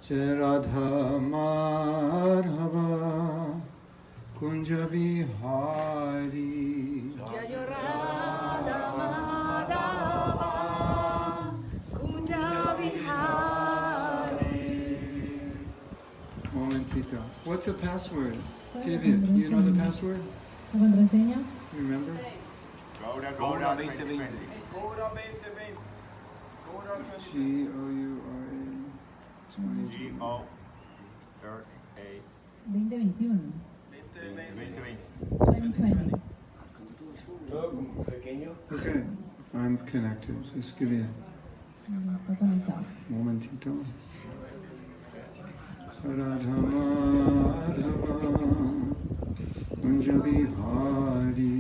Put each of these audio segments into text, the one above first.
Jai Radha Madhava Kunja Vihari. Jai Radha Madhava Kunja Vihari. Momentito. What's the password? Divya, you know the password? ¿Contraseña? Remember? Gora 2020. G-O-U-R-A. G-O-R-A 2021. 2020. 2020. Okay, I'm connected. Just give me a Está conectado. momentito. Radha Madhava Kunja Vihari.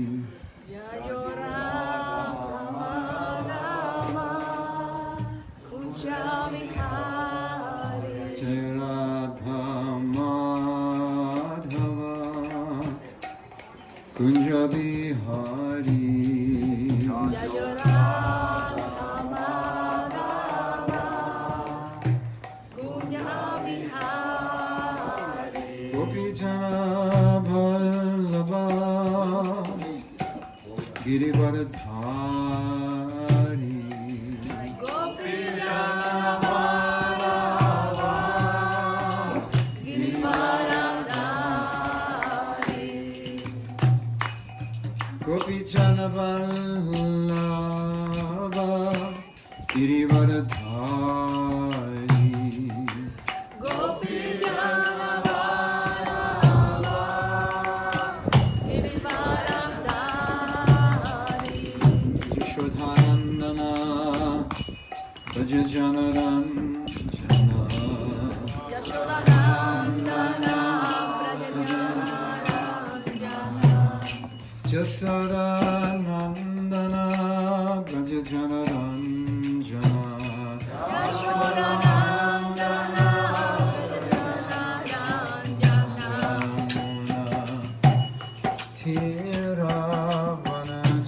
Jai Radha Madhava Kunja Vihari. Jai Radha Madhava Kunja Vihari. Jai Radha Madhava Kunja Vihari. Gopi Jana Vallabha Girivardhari. Gopi Jana Vallabha Girivardhari. Gopi Jana Vallabha Girivardhari. Gopi Jana Vallabha Girivardhari. Yashodhanandana Braja Janaranjana. Yashodanandana Prajajanaranja. Jasodanandana Braja Janaranjana. Yashodanandana Prajajanaranja.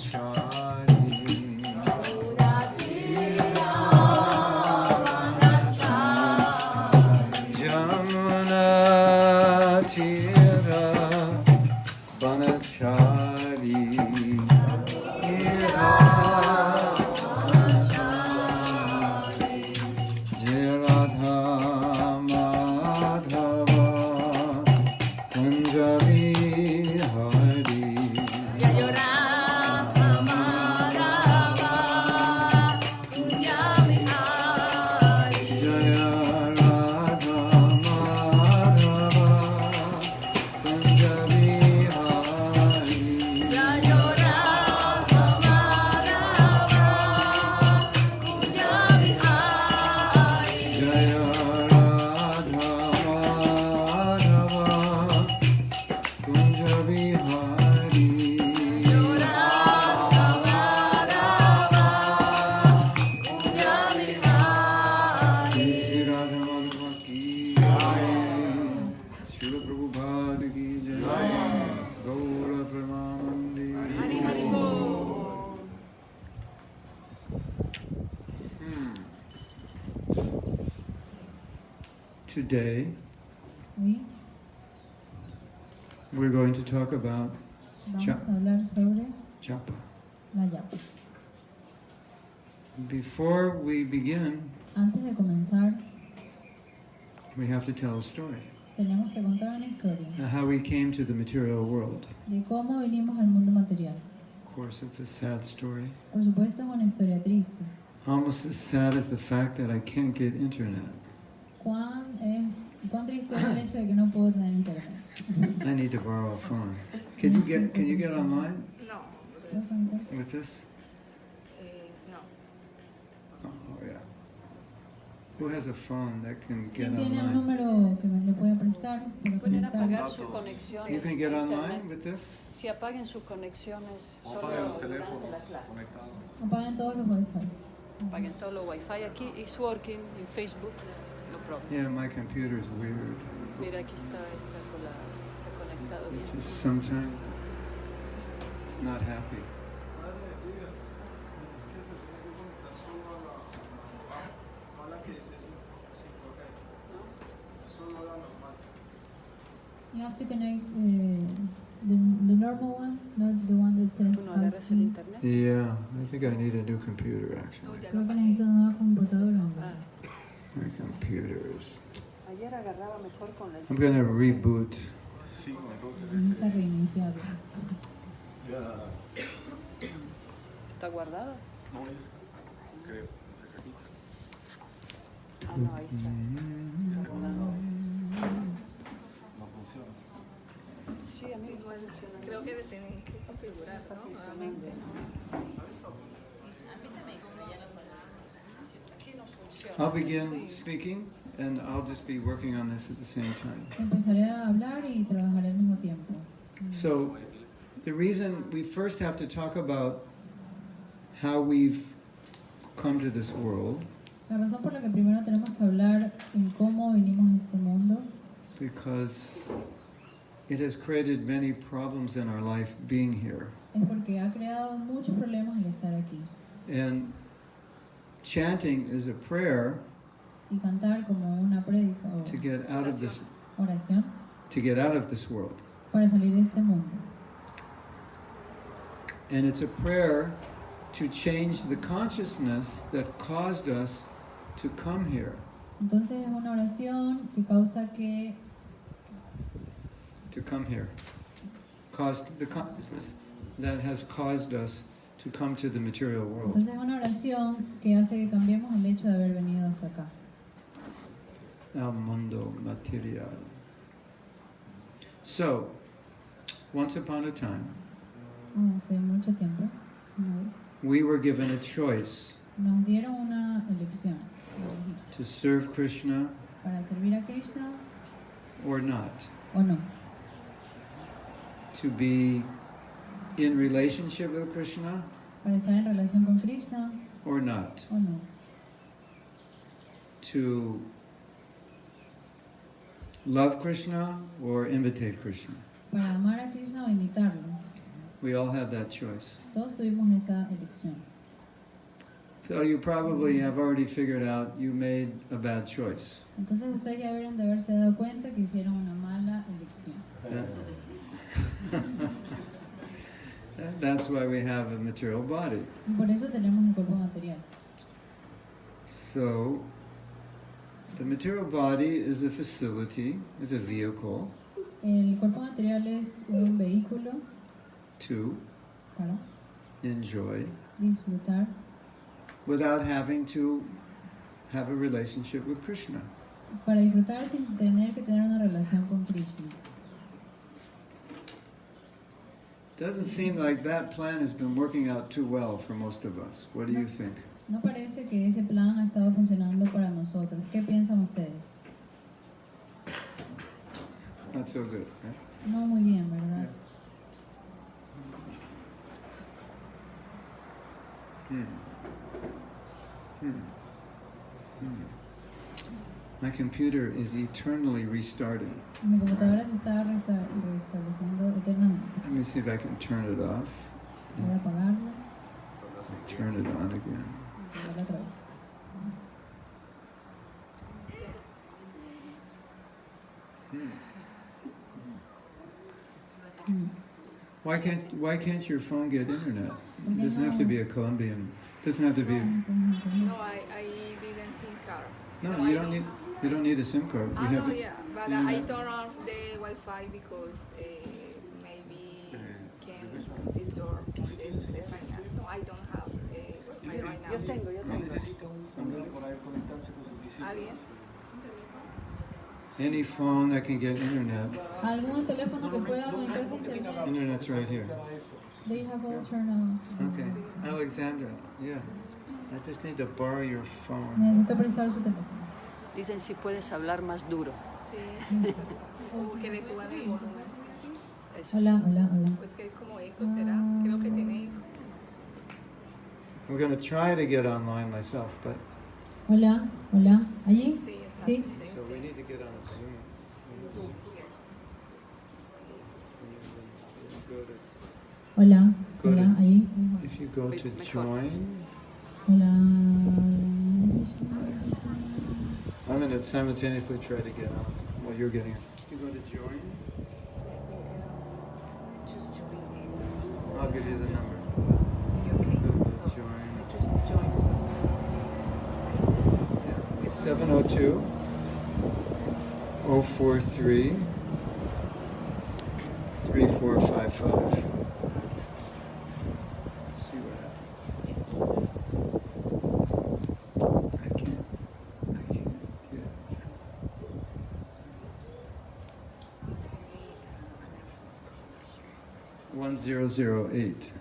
Thiravanachari. Jamuna Thira Vanachari. Jai Radha Madhava Kunja Vihari. Jai Radha Madhava Kunja Vihari. Jai Radha Madhava Kunja Vihari. Jai Radha Madhava Kunja Vihari. Jai Radha Madhava Kunja Vihari. Shri Radha Madhava ki jai. Srila Prabhupada ki jai. Gaura Premanandi. Hari Hari Bol. Today Hoy we're going to talk about vamos a hablar sobre japa. la llave. Before we begin, Antes de comenzar, we have to tell a story. tenemos que contar una historia How we came to the material world. de cómo vinimos al mundo material. Of course, it's a sad story. Por supuesto, es una historia triste. Almost as sad as the fact that I can't get internet. ¿Cuán triste es el hecho de que no puedo tener internet? I need to borrow a phone. Can you get online No. ¿Puedo contar? with this? No. Oh yeah. Who has a phone that can get ¿Quién tiene un online? número que me le puede prestar para Pueden conectar? apagar sus conexiones. You can get a online internet. with this? Si apaguen sus conexiones O solo apaguen los durante teléfonos la clase. conectados. Apaguen todos los wifi. Apaguen todo lo wifi. Aquí it's working en Facebook. No problem. Yeah, my computer's weird. Mira, aquí está conectado bien. It's just sometimes it's not happy. You have to connect the normal one, not the one that says ¿Tú no agarras el 5G. internet? Yeah, I think I need a new computer actually. Creo que necesito una nueva computadora. My computers. Ayer agarraba mejor con el... I'm gonna reboot. Sí, con el router Necesita reiniciarlo. ¿Está guardado? no es, creo, esa cajita. Ah, no, ahí está. No funciona. Sí, a mí me funciona. Creo que le tienen que configurar, ¿no? Nuevamente. I'll begin speaking and I'll just be working on this at the same time. Empezaré a hablar y trabajaré al mismo tiempo. So, the reason we first have to talk about how we've come to this world, La razón por la que primero tenemos que hablar en cómo vinimos a este mundo because it has created many problems in our life being here. es porque ha creado muchos problemas el estar aquí. And chanting is a prayer Y cantar como una prédica o to get out of this oración world. para salir de este mundo. And it's a prayer to change the consciousness that caused us to come here. Entonces es una oración que causa que To come here. Caused the consciousness that has caused us to come to the material world. entonces es una oración que hace que cambiemos el hecho de haber venido hasta acá. Al mundo material. So, once upon a time, Hace mucho tiempo, una vez, we were given a choice nos dieron una elección to serve Krishna para servir a Krishna or not, o no, to be in relationship with Krishna para estar en relación con Krishna or not, o no, to love Krishna or imitate Krishna. para amar a Krishna o imitarlo. We all had that choice. Todos tuvimos esa elección. So you probably have already figured out you made a bad choice. Entonces ustedes ya deberían de haberse dado cuenta que hicieron una mala elección. That's why we have a material body. Y por eso tenemos un cuerpo material. So, the material body is a facility, is a vehicle El cuerpo material es un vehículo to para enjoy disfrutar without having to have a relationship with Krishna. para disfrutar sin tener que tener una relación con Krishna. Doesn't seem like that plan has been working out too well for most of us. What do you think? No parece que ese plan ha estado funcionando para nosotros. ¿Qué piensan ustedes? Not so good, right? No muy bien, ¿verdad? My computer is eternally restarting. Mi computadora se está restableciendo eternamente. Let me see if I can turn it off. Voy a apagarlo Turn it on again. y apagarlo otra vez. Why can't your phone get internet? It doesn't have to be a Colombian. It doesn't have to be. No, I didn't think card. No, I you don't need a SIM card. You I have know, it. yeah, but you I have- turn off the Wi-Fi because maybe can disturb the signal. No, I don't have Wi-Fi right now. Yo tengo. Necesita un red para conectarse con su discípulo. ¿Alguien? Any phone that can get internet. ¿Algún teléfono que pueda conectarse a internet? Internet's right here. They have all turned on. Okay. Alexandra, yeah. I just need to borrow your phone. Necesito prestar su teléfono. Dicen si puedes hablar más duro. Sí. O que le suban el volumen. Eso. Hola, hola, hola. Pues que es como eco, será. Creo que tiene eco. I'm going to try to get online myself, but Hola, hola. ¿Allí? Sí, exacto. Sí. so we need to get on Zoom. Hola, Go hola. to- ¿Allí? If you go to Mejor. join, Hola. I'm going to simultaneously try to get on while you're getting on. You go to join. I'll give you the number. Okay. So Join. just join. 702 043 3455. See what happens. I can't get it. 1008.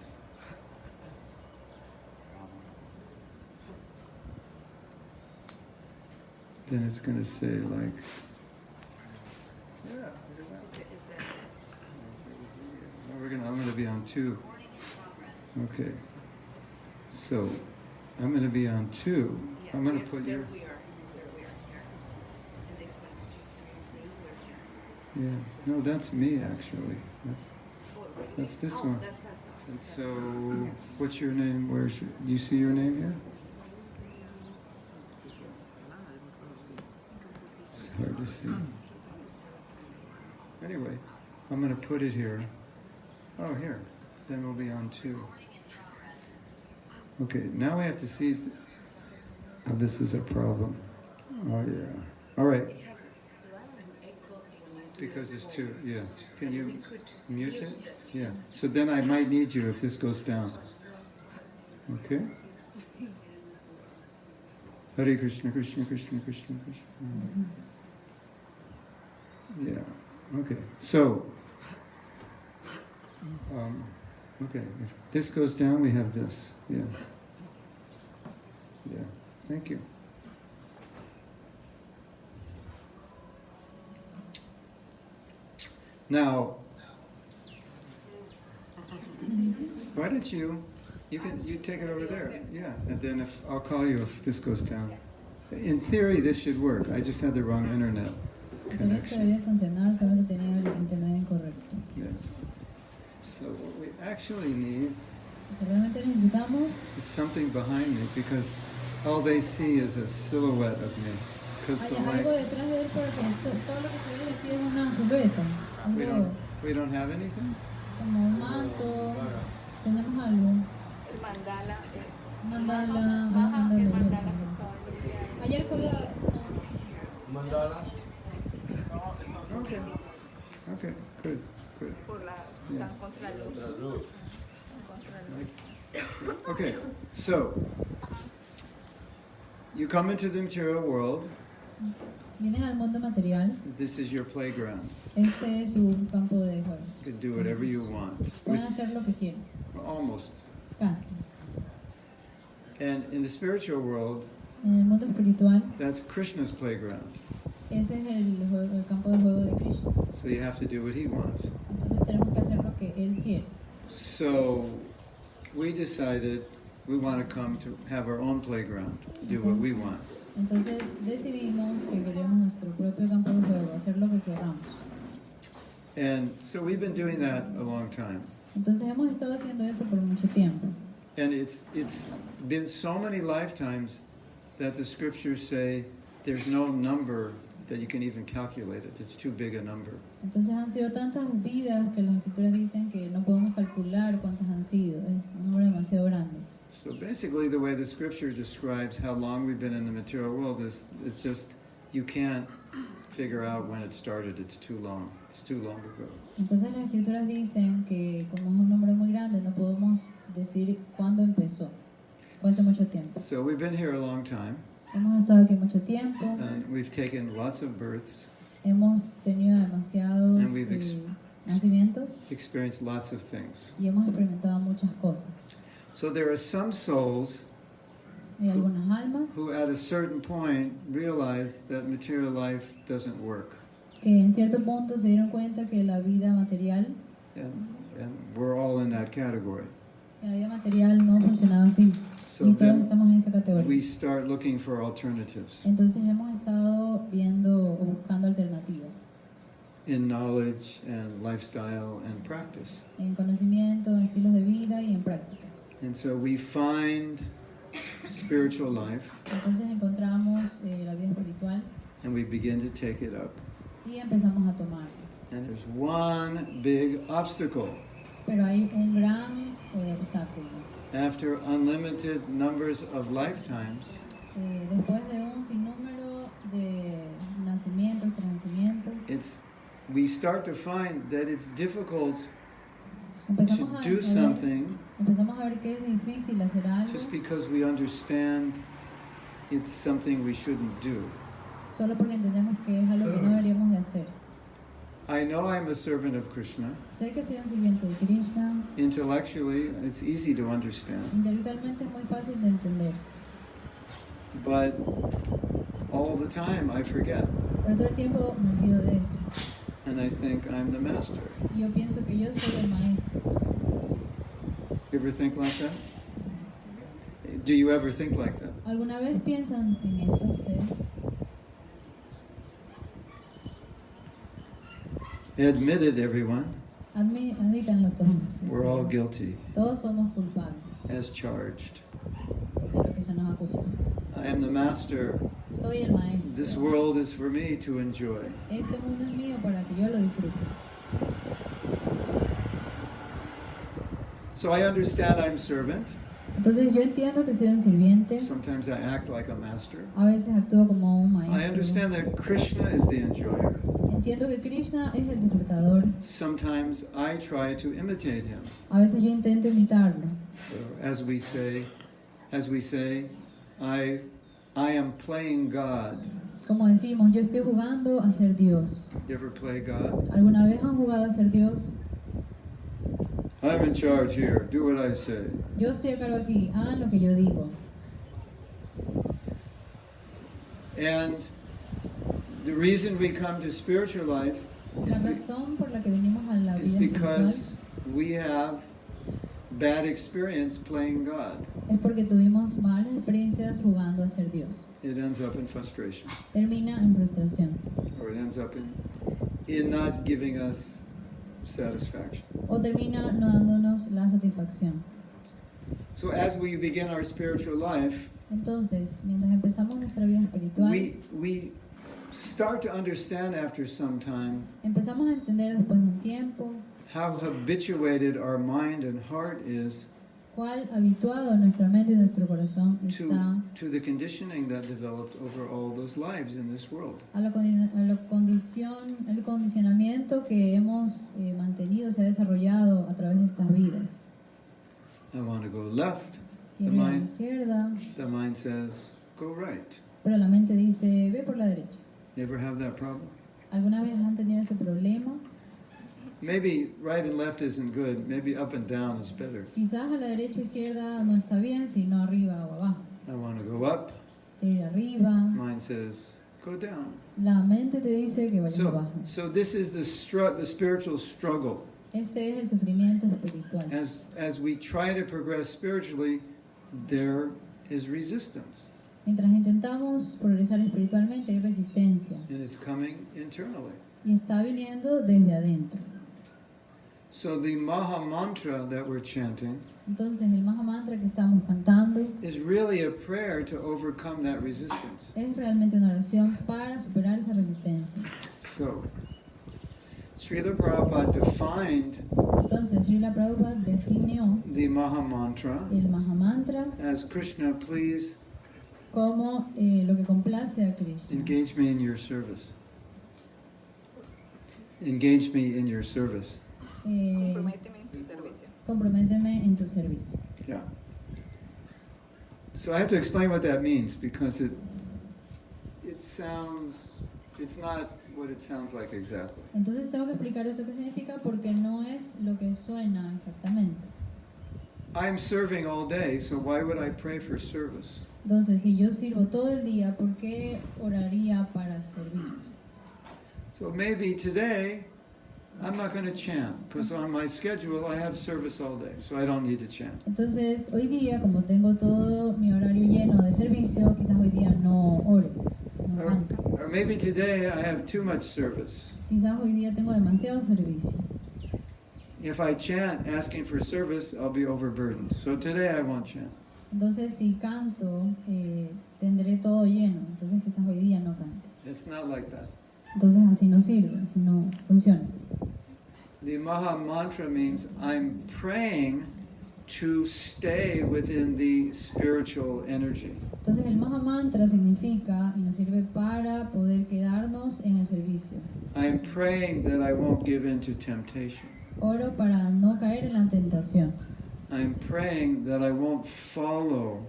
Then it's going to say like, yeah, look at that. I'm going to be on 2. Okay. So, I'm going to be on 2. I'm going to put your... Yeah. No, that's me actually. That's this one. And so, what's your name? Do you see your name here? It's hard to see. Anyway, I'm going to put it here. Oh, here. Then we'll be on 2. Okay, now we have to see if this is a problem. Oh, yeah. All right. Because it's 2, yeah. Can you mute it? Yeah. So then I might need you if this goes down. Okay? Hare Krishna, Krishna, Krishna, Krishna, Krishna. Yeah. Okay. So, okay. If this goes down, we have this. Yeah. Yeah. Thank you. Now, why don't you take it over there, yeah, and then I'll call you if this goes down. In theory, this should work. I just had the wrong internet connection. Yeah. So what we actually need is something behind me because all they see is a silhouette of me. Because the light. We don't have anything? Como un manto, tenemos algo. El mandala. Mandala, Ajá, el mandala. mandala que estaba enviando. Ayer fue la... Mandala. Okay. Okay, good, good. Por la, Yeah. están contra luz. Contra luz. Okay, so you come into the material world. Vienes al mundo material. This is your playground. Este es su campo de juego. You can do whatever you want. Pueden hacer lo que quieran. Almost. Casi. And in the spiritual world, En el mundo espiritual, that's Krishna's playground. ese es el campo de juego de Krishna. So you have to do what he wants. Entonces tenemos que hacer lo que él quiere. So we decided we want to come to have our own playground, do what we want. Entonces decidimos que queremos nuestro propio campo de juego, hacer lo que queramos. And so we've been doing that a long time. Entonces hemos estado haciendo eso por mucho tiempo. And it's been so many lifetimes that the scriptures say there's no number that you can even calculate it. It's too big a number. Entonces han sido tantas vidas que las escrituras dicen que no podemos calcular cuántas han sido. Es un número demasiado grande. So basically the way the scripture describes how long we've been in the material world is it's just you can't figure out when it started. It's too long. It's too long ago. Entonces las escrituras dicen que como es un número muy grande no podemos decir cuándo empezó. Fue hace mucho tiempo. So we've been here a long time. Hemos estado aquí mucho tiempo. And we've taken lots of births. Hemos tenido demasiados And we've nacimientos experienced lots of things. y hemos experimentado muchas cosas. So there are some souls Hay algunas almas who at a certain point realize that material life doesn't work. que en cierto punto se dieron cuenta que la vida material, And we're all in that category. que la vida material no funcionaba así. So Y todos then estamos en esa we categoría. start looking for alternatives Entonces hemos estado viendo o buscando alternativas in knowledge and lifestyle and practice. en conocimiento, en estilos de vida y en prácticas. And so we find spiritual life Entonces encontramos la vida espiritual and we begin to take it up. y empezamos a tomarla. And there's one big obstacle. Pero hay un gran obstáculo. After unlimited numbers of lifetimes, Después de un sinnúmero de nacimientos, tras nacimientos, we start to find that it's difficult empezamos to do something empezamos a ver que es difícil hacer algo just because we understand it's something we shouldn't do. solo porque entendemos que es algo que no deberíamos de hacer. I know I'm a servant of Krishna. Sé que soy un sirviente de Krishna. Intellectually, it's easy to understand. Intelectualmente es muy fácil de entender. But all the time I forget. Pero todo el tiempo me olvido de eso. And I think I'm the master. Y yo pienso que yo soy el maestro. You ever think like that? Do you ever think like that? ¿Alguna vez piensan en eso ustedes? Admit it, everyone. Admítanlo todos. We're all guilty, Todos somos culpables as charged. de lo que se nos acusa. I am the master. Soy el maestro. This world is for me to enjoy. Este mundo es mío para que yo lo disfrute. So I understand I'm servant. Entonces yo entiendo que soy un sirviente. Sometimes I act like a master. A veces actúo como un maestro. I understand that Krishna is the enjoyer. Entiendo que Krishna es el disfrutador. Sometimes I try to imitate him. A veces yo intento imitarlo. As we say, I am playing God. Como decimos, yo estoy jugando a ser Dios. You ever play God? ¿Alguna vez han jugado a ser Dios? I'm in charge here. Do what I say. Yo estoy a cargo aquí. Hagan lo que yo digo. And the reason we come to spiritual life La razón por la que venimos a la is vida because espiritual we have bad experience playing God. es porque tuvimos malas experiencias jugando a ser Dios. It ends up in frustration, Termina en frustración. or it ends up in not giving us satisfaction. O termina no dándonos la satisfacción. So as we begin our spiritual life, Entonces, mientras empezamos nuestra vida espiritual, we start to understand after some time empezamos a entender después de un tiempo how habituated our mind and heart is cuál habituado nuestra mente y nuestro corazón está to the conditioning that developed over all those lives in this world. el condicionamiento que hemos mantenido, se ha desarrollado a través de estas vidas. I want to go left. The Quiero ir a la mind, izquierda, the mind says, go right. pero la mente dice, ve por la derecha. You ever have that problem? ¿Alguna vez han tenido ese problema? Maybe right and left isn't good. Maybe up and down is better. Quizás a la derecha o izquierda no está bien, sino arriba o abajo. I want to go up. Quiero ir arriba. Mind says, go down. La mente te dice que vayas abajo. So this is the spiritual struggle. Este es el sufrimiento espiritual. As we try to progress spiritually, there is resistance. Mientras intentamos progresar espiritualmente hay resistencia. And it's coming internally. Y está viniendo desde adentro. So the Maha Mantra that we're chanting Entonces el Mahamantra que estamos cantando is really a prayer to overcome that resistance. es realmente una oración para superar esa resistencia. So, Srila Prabhupada defined Entonces Srila Prabhupada definió the Maha Mantra el Mahamantra as Krishna, please como lo que complace a Krishna. engage me in your service. Engage me in your service. Comprométeme en tu servicio. Comprométeme en tu servicio. Yeah. So I have to explain what that means because it's not what it sounds like exactly. Entonces tengo que explicar eso qué significa porque no es lo que suena exactamente. I'm serving all day, so why would I pray for service? Entonces, si yo sirvo todo el día, ¿por qué oraría para servir? So maybe today I'm not going to chant because on my schedule I have service all day, so I don't need to chant. Entonces, hoy día, como tengo todo mi horario lleno de servicio, quizás hoy día no oro, no canto. Or maybe today I have too much service. Quizás hoy día tengo demasiado servicio. If I chant asking for service, I'll be overburdened. So today I won't chant. Entonces, si canto, tendré todo lleno. Entonces, quizás hoy día no canto. It's not like that. Entonces, así no sirve, así no funciona. The Maha Mantra means I'm praying to stay within the spiritual energy. Entonces el Maha Mantra significa y nos sirve para poder quedarnos en el servicio. I'm praying that I won't give in to temptation. Oro para no caer en la tentación. I'm praying that I won't follow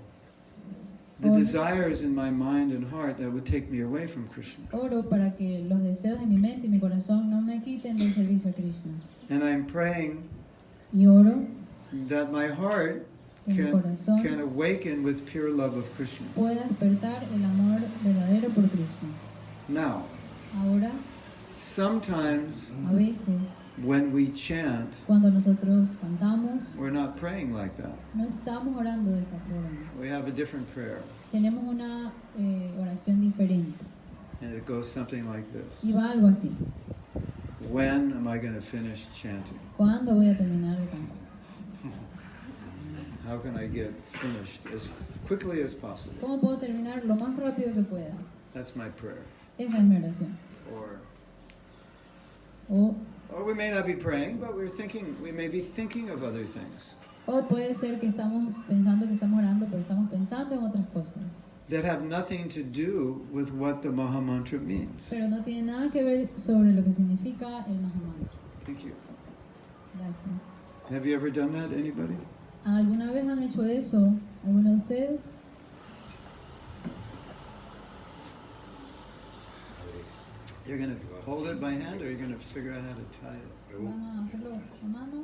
the desires in my mind and heart that would take me away from Krishna. Oro para que los deseos de mi mente y mi corazón no me quiten del servicio a Krishna. And I'm praying Y oro that my heart can awaken with pure love of Krishna. pueda despertar el amor verdadero por Krishna. Now, Ahora, sometimes a veces, when we chant, cuando nosotros cantamos, we're not praying like that. no estamos orando de esa forma. We have a different prayer, Tenemos una oración diferente. and it goes something like this. Y va algo así. When am I going to finish chanting? ¿Cuándo voy a terminar de cantar? How can I get finished as quickly as possible? ¿Cómo puedo terminar lo más rápido que pueda? That's my prayer. Esa es mi oración. Or we may not be praying, but we may be thinking of other things O puede ser que estamos pensando que estamos orando, pero estamos pensando en otras cosas. that have nothing to do with what the Maha Mantra means. Pero no tiene nada que ver sobre lo que significa el Maha Mantra. Thank you. Gracias. Have you ever done that, anybody? ¿Alguna vez han hecho eso? ¿Alguno de ustedes? You're going to hold it by hand, or you're going to figure out how to tie it? ¿Van a hacerlo a mano?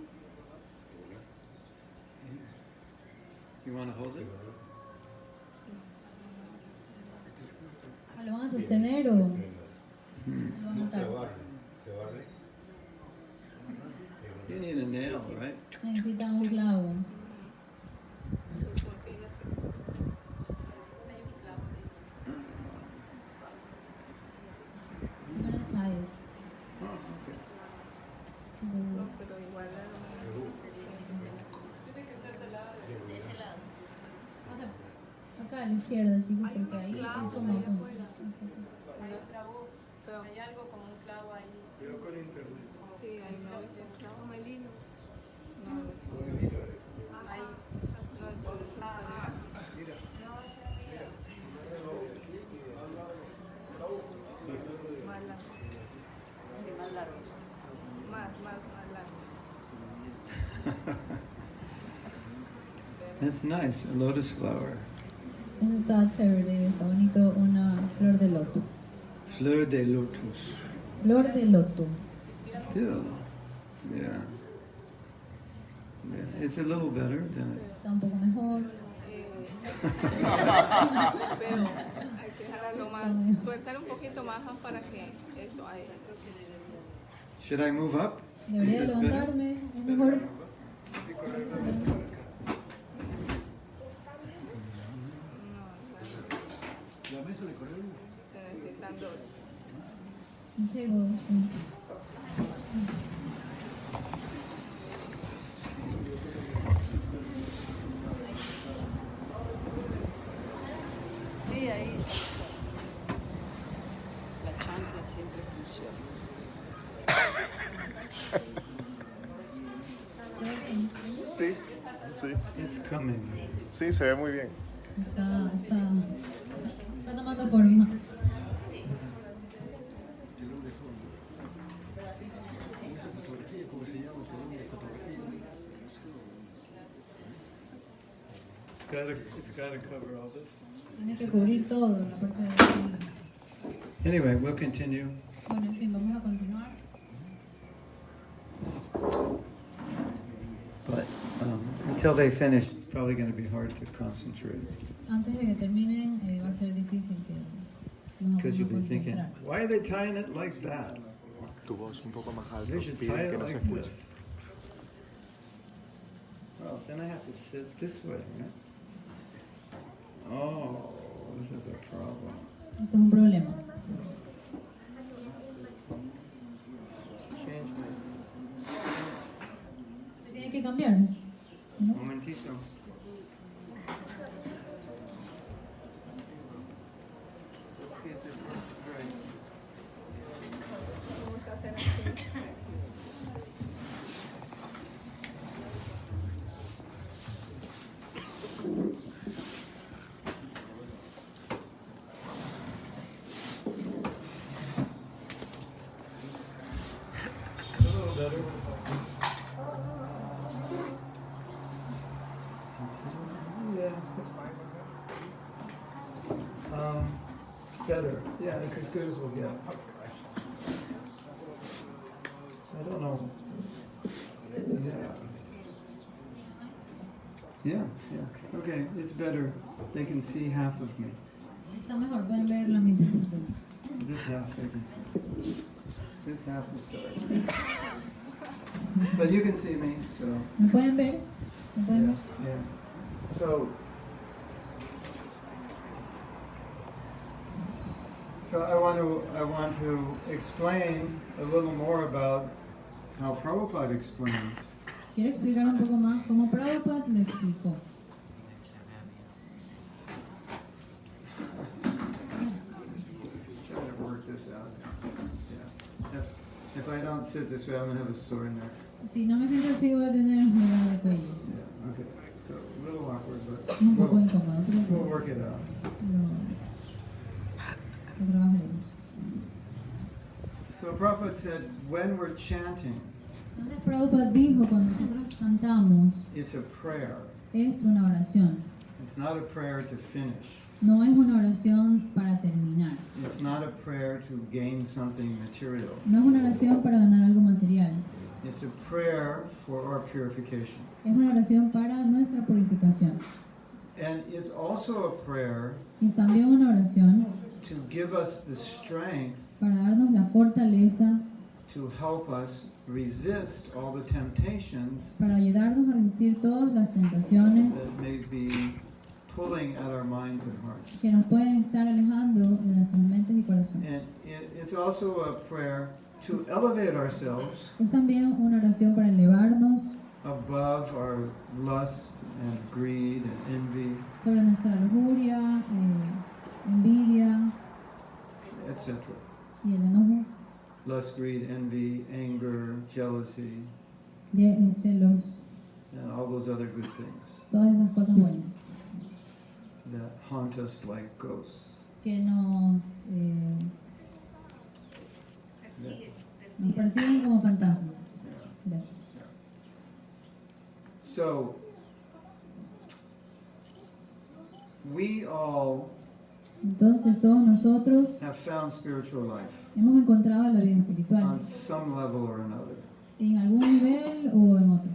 You want to hold it? ¿Lo van a sostener o lo van a atar? You need a nail, right? Necesitan un clavo. I'm gonna tie it. Oh, okay. No, pero igual O sea, acá a la izquierda, chicos, porque ahí es como apunta. pero Hay algo como un clavo ahí. sí, ahí no es un clavo melino. No, no es un Ahí. no es un más largo. Sí, más largo. Más largo. That's nice, a lotus flower. Eso está chévere, está bonito, una flor de loto. Fleur de lotus. Flor de loto. Still, yeah. It's a little better than it. Está un poco mejor. Pero hay que jalarlo más, sueltar un poquito más para que eso ahí. Should I move up? Debería Is that better? levantarme, es mejor. Se necesitan dos. Un table. Sí, ahí. La chancla siempre funciona. Sí, sí. It's coming. Sí, se ve muy bien. Está tomando forma. It's got to cover all this. Tiene que cubrir todo, la parte de arriba. Anyway, we'll continue. Bueno, en fin, vamos a continuar. But until they finish, it's probably going to be hard to concentrate. Antes de que terminen, va a ser difícil que nos Because you'll podamos be thinking, concentrar. why are they tying it like that? Tu voz un poco más alta. They should tie Pide it que no se like escuche. this. Well, then I have to sit this way, right? Oh, this is a problem. Esto es un problema. Change my... Se tiene que cambiar, ¿no? Momentito. Let's see if this works. All right. Vamos a hacer así. Better. Yeah, it's as good as we'll get. I don't know. Yeah. Okay, it's better. They can see half of me. Está mejor, pueden ver la mitad. This half they can see. This half is dark. But you can see me, so. ¿Me pueden ver? ¿Me pueden ver? Yeah. So I want to explain a little more about how Prabhupada explains. Quiero explicar un poco más cómo Prabhupada lo explicó. Try to work this out. Yeah. If I don't sit this way, I'm gonna have a sore neck. Si no me siento así, voy a tener un dolor de cuello. Yeah. Okay. So a little awkward, but Un poco incómodo, we'll work it out. Lo trabajaremos. So Prabhupada said, when we're chanting, Entonces Prabhupada dijo, cuando nosotros cantamos, it's a prayer. es una oración. It's not a prayer to finish. No es una oración para terminar. It's not a prayer to gain something material. No es una oración para ganar algo material. It's a prayer for our purification. Es una oración para nuestra purificación. And it's also a prayer Y es también una oración to give us the strength para darnos la fortaleza, to help us resist all the temptations para ayudarnos a resistir todas las tentaciones that may be pulling at our minds and hearts. que nos pueden estar alejando de nuestras mentes y corazones. And it's also a prayer to elevate ourselves Es también una oración para elevarnos above our lust and greed and envy, sobre nuestra lujuria, envidia etc. y el enojo, Lust, greed, envy, anger, jealousy, celos, and all those other good things todas esas cosas buenas that haunt us like ghosts. que nos persiguen como fantasmas. Gracias. So, we all Entonces todos nosotros have found spiritual life hemos encontrado la vida espiritual on some level or another. en algún nivel o en otro.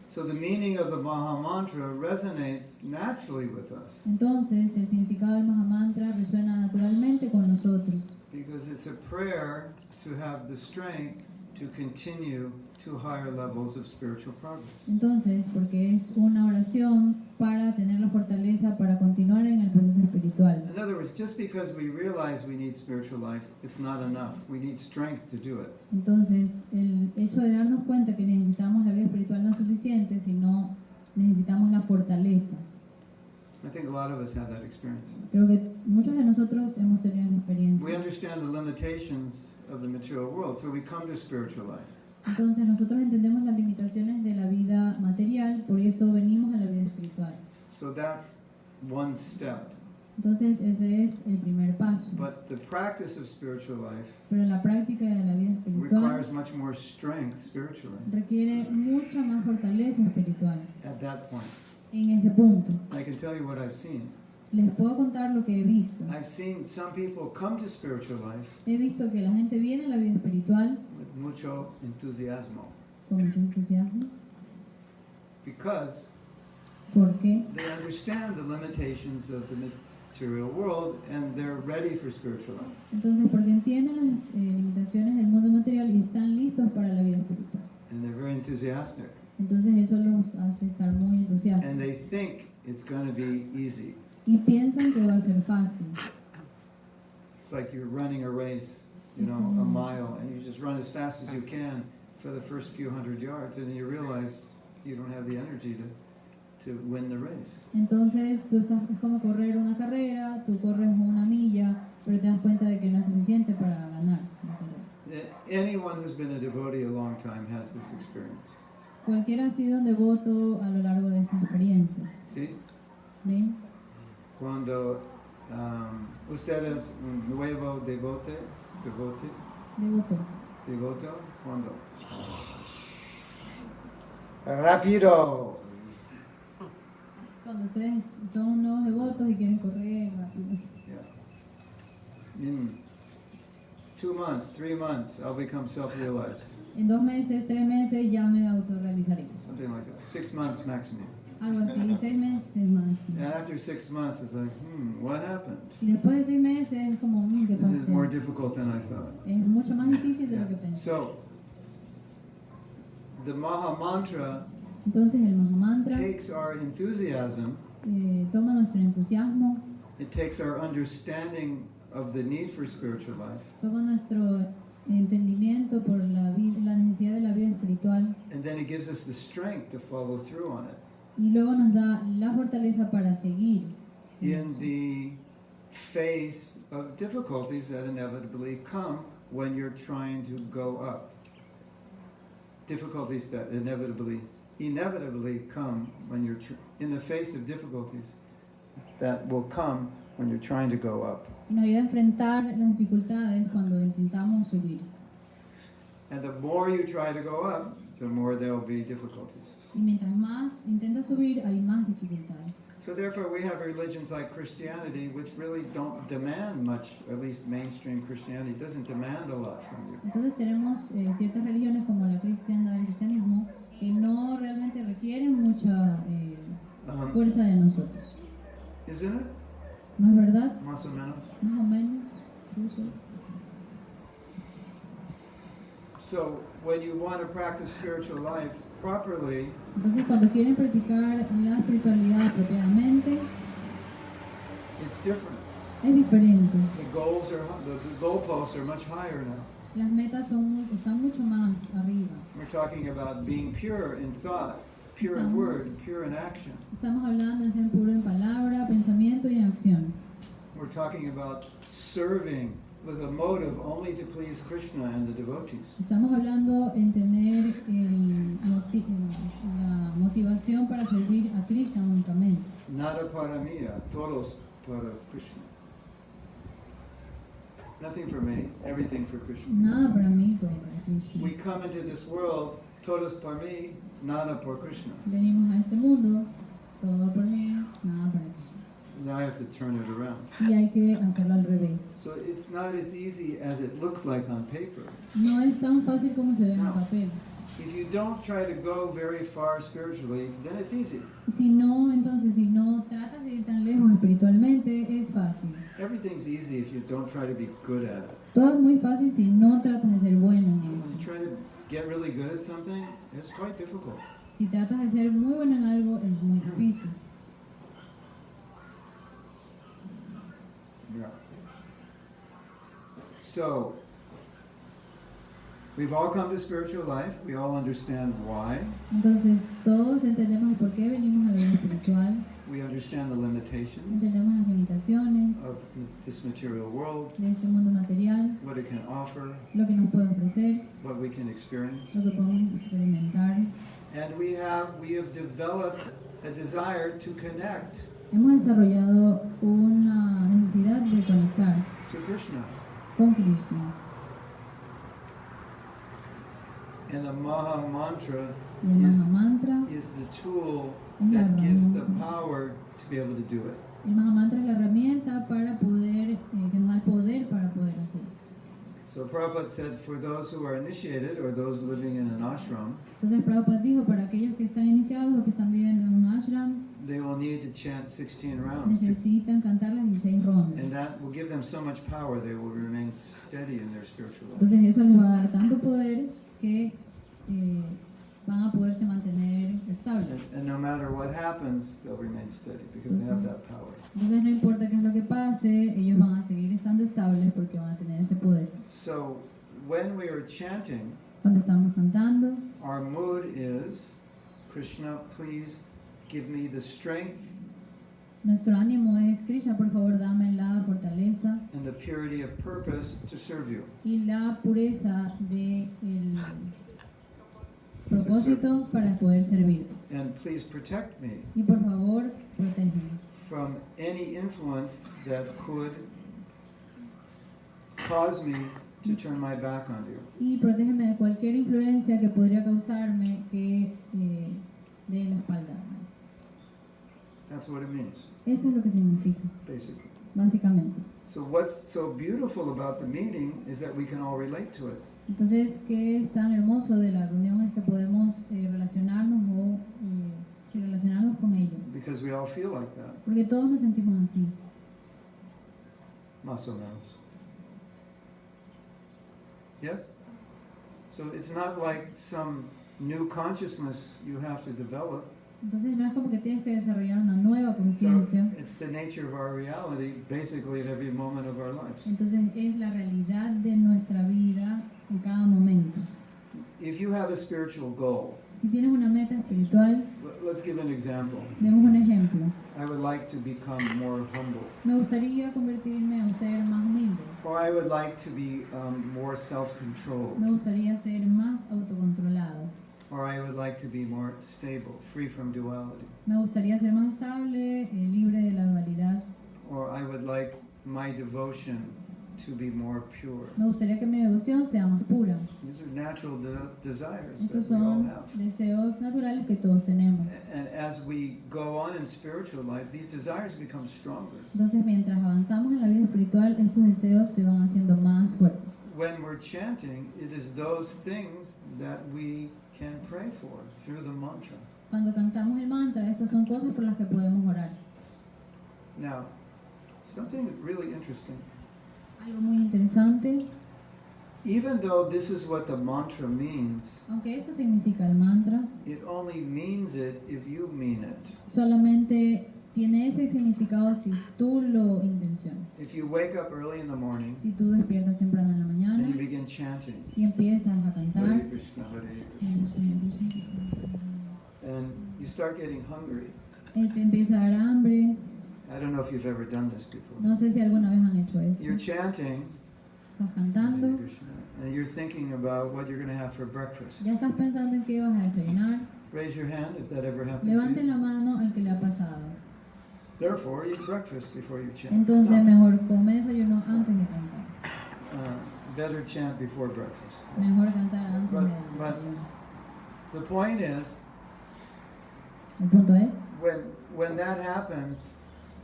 So the meaning of the Maha Mantra resonates naturally with us Entonces el significado del Mahamantra resuena naturalmente con nosotros, because it's a prayer to have the strength to continue to higher levels of spiritual progress. entonces porque es una oración para tener la fortaleza para continuar en el proceso espiritual. In other words, just because we realize we need spiritual life, it's not enough. We need strength to do it. Entonces el hecho de darnos cuenta que necesitamos la vida espiritual no es suficiente, sino necesitamos la fortaleza. I think a lot of us have that experience. Creo que muchos de nosotros hemos tenido esa experiencia. We understand the limitations of the material world, so we come to spiritual life. Entonces nosotros entendemos las limitaciones de la vida material, por eso venimos a la vida espiritual. So that's one step. Entonces ese es el primer paso. But the practice of spiritual life Pero la práctica de la vida espiritual requires much more strength spiritually requiere mucha más fortaleza espiritual. at that point. En ese punto, I can tell you what I've seen. les puedo contar lo que he visto. I've seen some people come to spiritual life He visto que la gente viene a la vida espiritual with mucho entusiasmo con mucho entusiasmo, because porque they understand the limitations of the material world and they're ready for spiritual life. entonces porque entienden las limitaciones del mundo material y están listos para la vida espiritual. And they're very enthusiastic. Entonces eso los hace estar muy entusiastas And they think it's going to be easy. y piensan que va a ser fácil. It's like you're running a race, you know, a mile, and you just run as fast as you can for the first few hundred yards, and you realize you don't have the energy to win the race. Entonces es como correr una carrera, tú corres una milla, pero te das cuenta de que no es suficiente para ganar la carrera. Anyone who's been a devotee a long time has this experience. Cualquiera ha sido un devoto a lo largo de esta experiencia. ¿Sí? ¿Ven? Cuando usted es un nuevo devoto, cuando rápido. Cuando ustedes son nuevos devotos y quieren correr rápido. Yeah. 2 months, 3 months, I'll become self-realized. En 2 meses, 3 meses ya me autorrealizaré. Something like that. 6 months maximum. Algo así, 6 meses máximo. And after 6 months, it's like, what happened? Y después de 6 meses es como, ¿qué This is more pasó? difficult than I thought. Es mucho más difícil de lo que Yeah. pensé. So, the Maha Mantra Entonces el Mahamantra takes our enthusiasm, toma nuestro entusiasmo, it takes our understanding of the need for spiritual life, toma nuestro entendimiento por la necesidad de la vida espiritual and then it gives us the strength to follow through on it. y luego nos da la fortaleza para seguir In the face of difficulties that inevitably come when you're trying to go up. Difficulties that inevitably come when you're in the face of difficulties that will come when you're trying to go up. y nos ayuda a enfrentar las dificultades cuando intentamos subir. And the more you try to go up, the more there will be difficulties. Y mientras más intentas subir, hay más dificultades. So therefore we have religions like Christianity which really don't demand much, at least mainstream Christianity doesn't demand a lot from you. Entonces tenemos ciertas religiones como el cristianismo que no realmente requieren mucha fuerza de nosotros. Isn't it? ¿No es verdad? Más o menos. Más o menos. Sí, sí. So when you want to practice spiritual life properly, Entonces cuando quieren practicar la espiritualidad apropiadamente, it's different. es diferente. The goalposts are much higher now. Las metas están mucho más arriba. We're talking about being pure in thought, pure in word, pure in action. Estamos hablando de ser puro en palabra, pensamiento y en acción. We're talking about serving with a motive only to please Krishna and the devotees. Estamos hablando en tener la motivación para servir a Krishna únicamente. Nada para mí, todos para Krishna. Nothing for me, everything for Krishna. Nada para mí, todo para Krishna. We come into this world, todos para mí, nada por Krishna. Venimos a este mundo, todo por mí, nada para Krishna. Now I have to turn it around. Y hay que hacerlo al revés. So it's not as easy as it looks like on paper. No es tan fácil como se ve en el papel. If you don't try to go very far spiritually, then it's easy. Si no tratas de ir tan lejos espiritualmente, es fácil. Everything's easy if you don't try to be good at it. Todo es muy fácil si no tratas de ser bueno en When eso. you try to get really good at something, it's quite difficult. Si tratas de ser muy bueno en algo, es muy difícil. Yeah. So, we've all come to spiritual life. We all understand why. Entonces, todos entendemos el por qué venimos a la vida espiritual, We understand the limitations entendemos las limitaciones of this material world, de este mundo material, what it can offer, lo que nos puede ofrecer, what we can experience. lo que podemos experimentar. And we have developed a desire to connect Hemos desarrollado una necesidad de conectar to Krishna. con Krishna. And the Maha Mantra Y el Mahamantra, is the tool Es la that gives the herramienta. power to be able to do it. el Mahamantra es la herramienta para poder, que nos da el poder para poder hacer esto. So Prabhupada said, for those who are initiated or those living in an ashram, Entonces Prabhupada dijo, para aquellos que están iniciados o que están viviendo en un ashram, they will need to chant 16 rounds. necesitan cantar las 16 And rondas. that will give them so much power, they will remain steady in their spiritual life. Entonces eso les va a dar tanto poder que van a poderse mantener estables. And no matter what happens, they'll remain steady because they have that power. Entonces no importa qué es lo que pase, ellos van a seguir estando estables porque van a tener ese poder. So when we are chanting, Cuando estamos cantando, our mood is, Krishna, please give me the strength nuestro ánimo es, Krishna, por favor, dame la fortaleza and the purity of purpose to serve you. y la pureza del propósito para poder servirte. And please protect me Y por favor, protégeme from any influence that could cause me to turn my back on you. y protégeme de cualquier influencia que podría causarme que dé la espalda a esto. That's what it means, Eso es lo que significa, basically. básicamente. So what's so beautiful about the meeting is that we can all relate to it. Entonces, ¿qué es tan hermoso de la reunión? Es que podemos relacionarnos con ello. Because we all feel like that. Porque todos nos sentimos así. Más o menos. Yes? So it's not like some new consciousness you have to develop. Entonces no es como que tienes que desarrollar una nueva So conciencia. it's the nature of our reality basically at every moment of our lives. Entonces es la realidad de nuestra vida en cada momento. If you have a spiritual goal, Si tienes una meta espiritual, let's give an example. demos un ejemplo. I would like to become more humble. Me gustaría convertirme o ser más humilde. Or I would like to be more self-controlled. Me gustaría ser más autocontrolado. Or I would like to be more stable, free from duality. Me gustaría ser más estable, libre de la dualidad. Or I would like my devotion to be more pure. Me gustaría que mi devoción sea más pura. These are natural desires Estos that we all son have. deseos naturales que todos tenemos. And as we go on in spiritual life, these desires become stronger. Entonces, mientras avanzamos en la vida espiritual, estos deseos se van haciendo más fuertes. When we're chanting, it is those things that we can pray for through the mantra. Cuando cantamos el mantra, estas son cosas por las que podemos orar. Now, something really interesting. Algo muy interesante, Even though this is what the mantra means, aunque esto significa el mantra, it only means it if you mean it. solamente tiene ese significado si tú lo intencionas. If you wake up early in the morning Si tú despiertas temprano en la and mañana you begin chanting, y empiezas a cantar, Hare Krishna, Hare Krishna, and you start getting hungry. te empieza a dar hambre. I don't know if you've ever done this before. No sé si alguna vez han hecho You're esto. chanting, Estás Hare cantando, Krishna, and you're thinking about what you're going to have for breakfast. ya estás pensando en qué vas a desayunar. Raise your hand if that ever happened to Levanten you. la mano al que le ha pasado. Therefore, eat breakfast before you chant. Entonces No. mejor come desayuno antes de cantar. Better chant before breakfast. Mejor cantar antes de But- desayuno. The point is, El punto es, when that happens,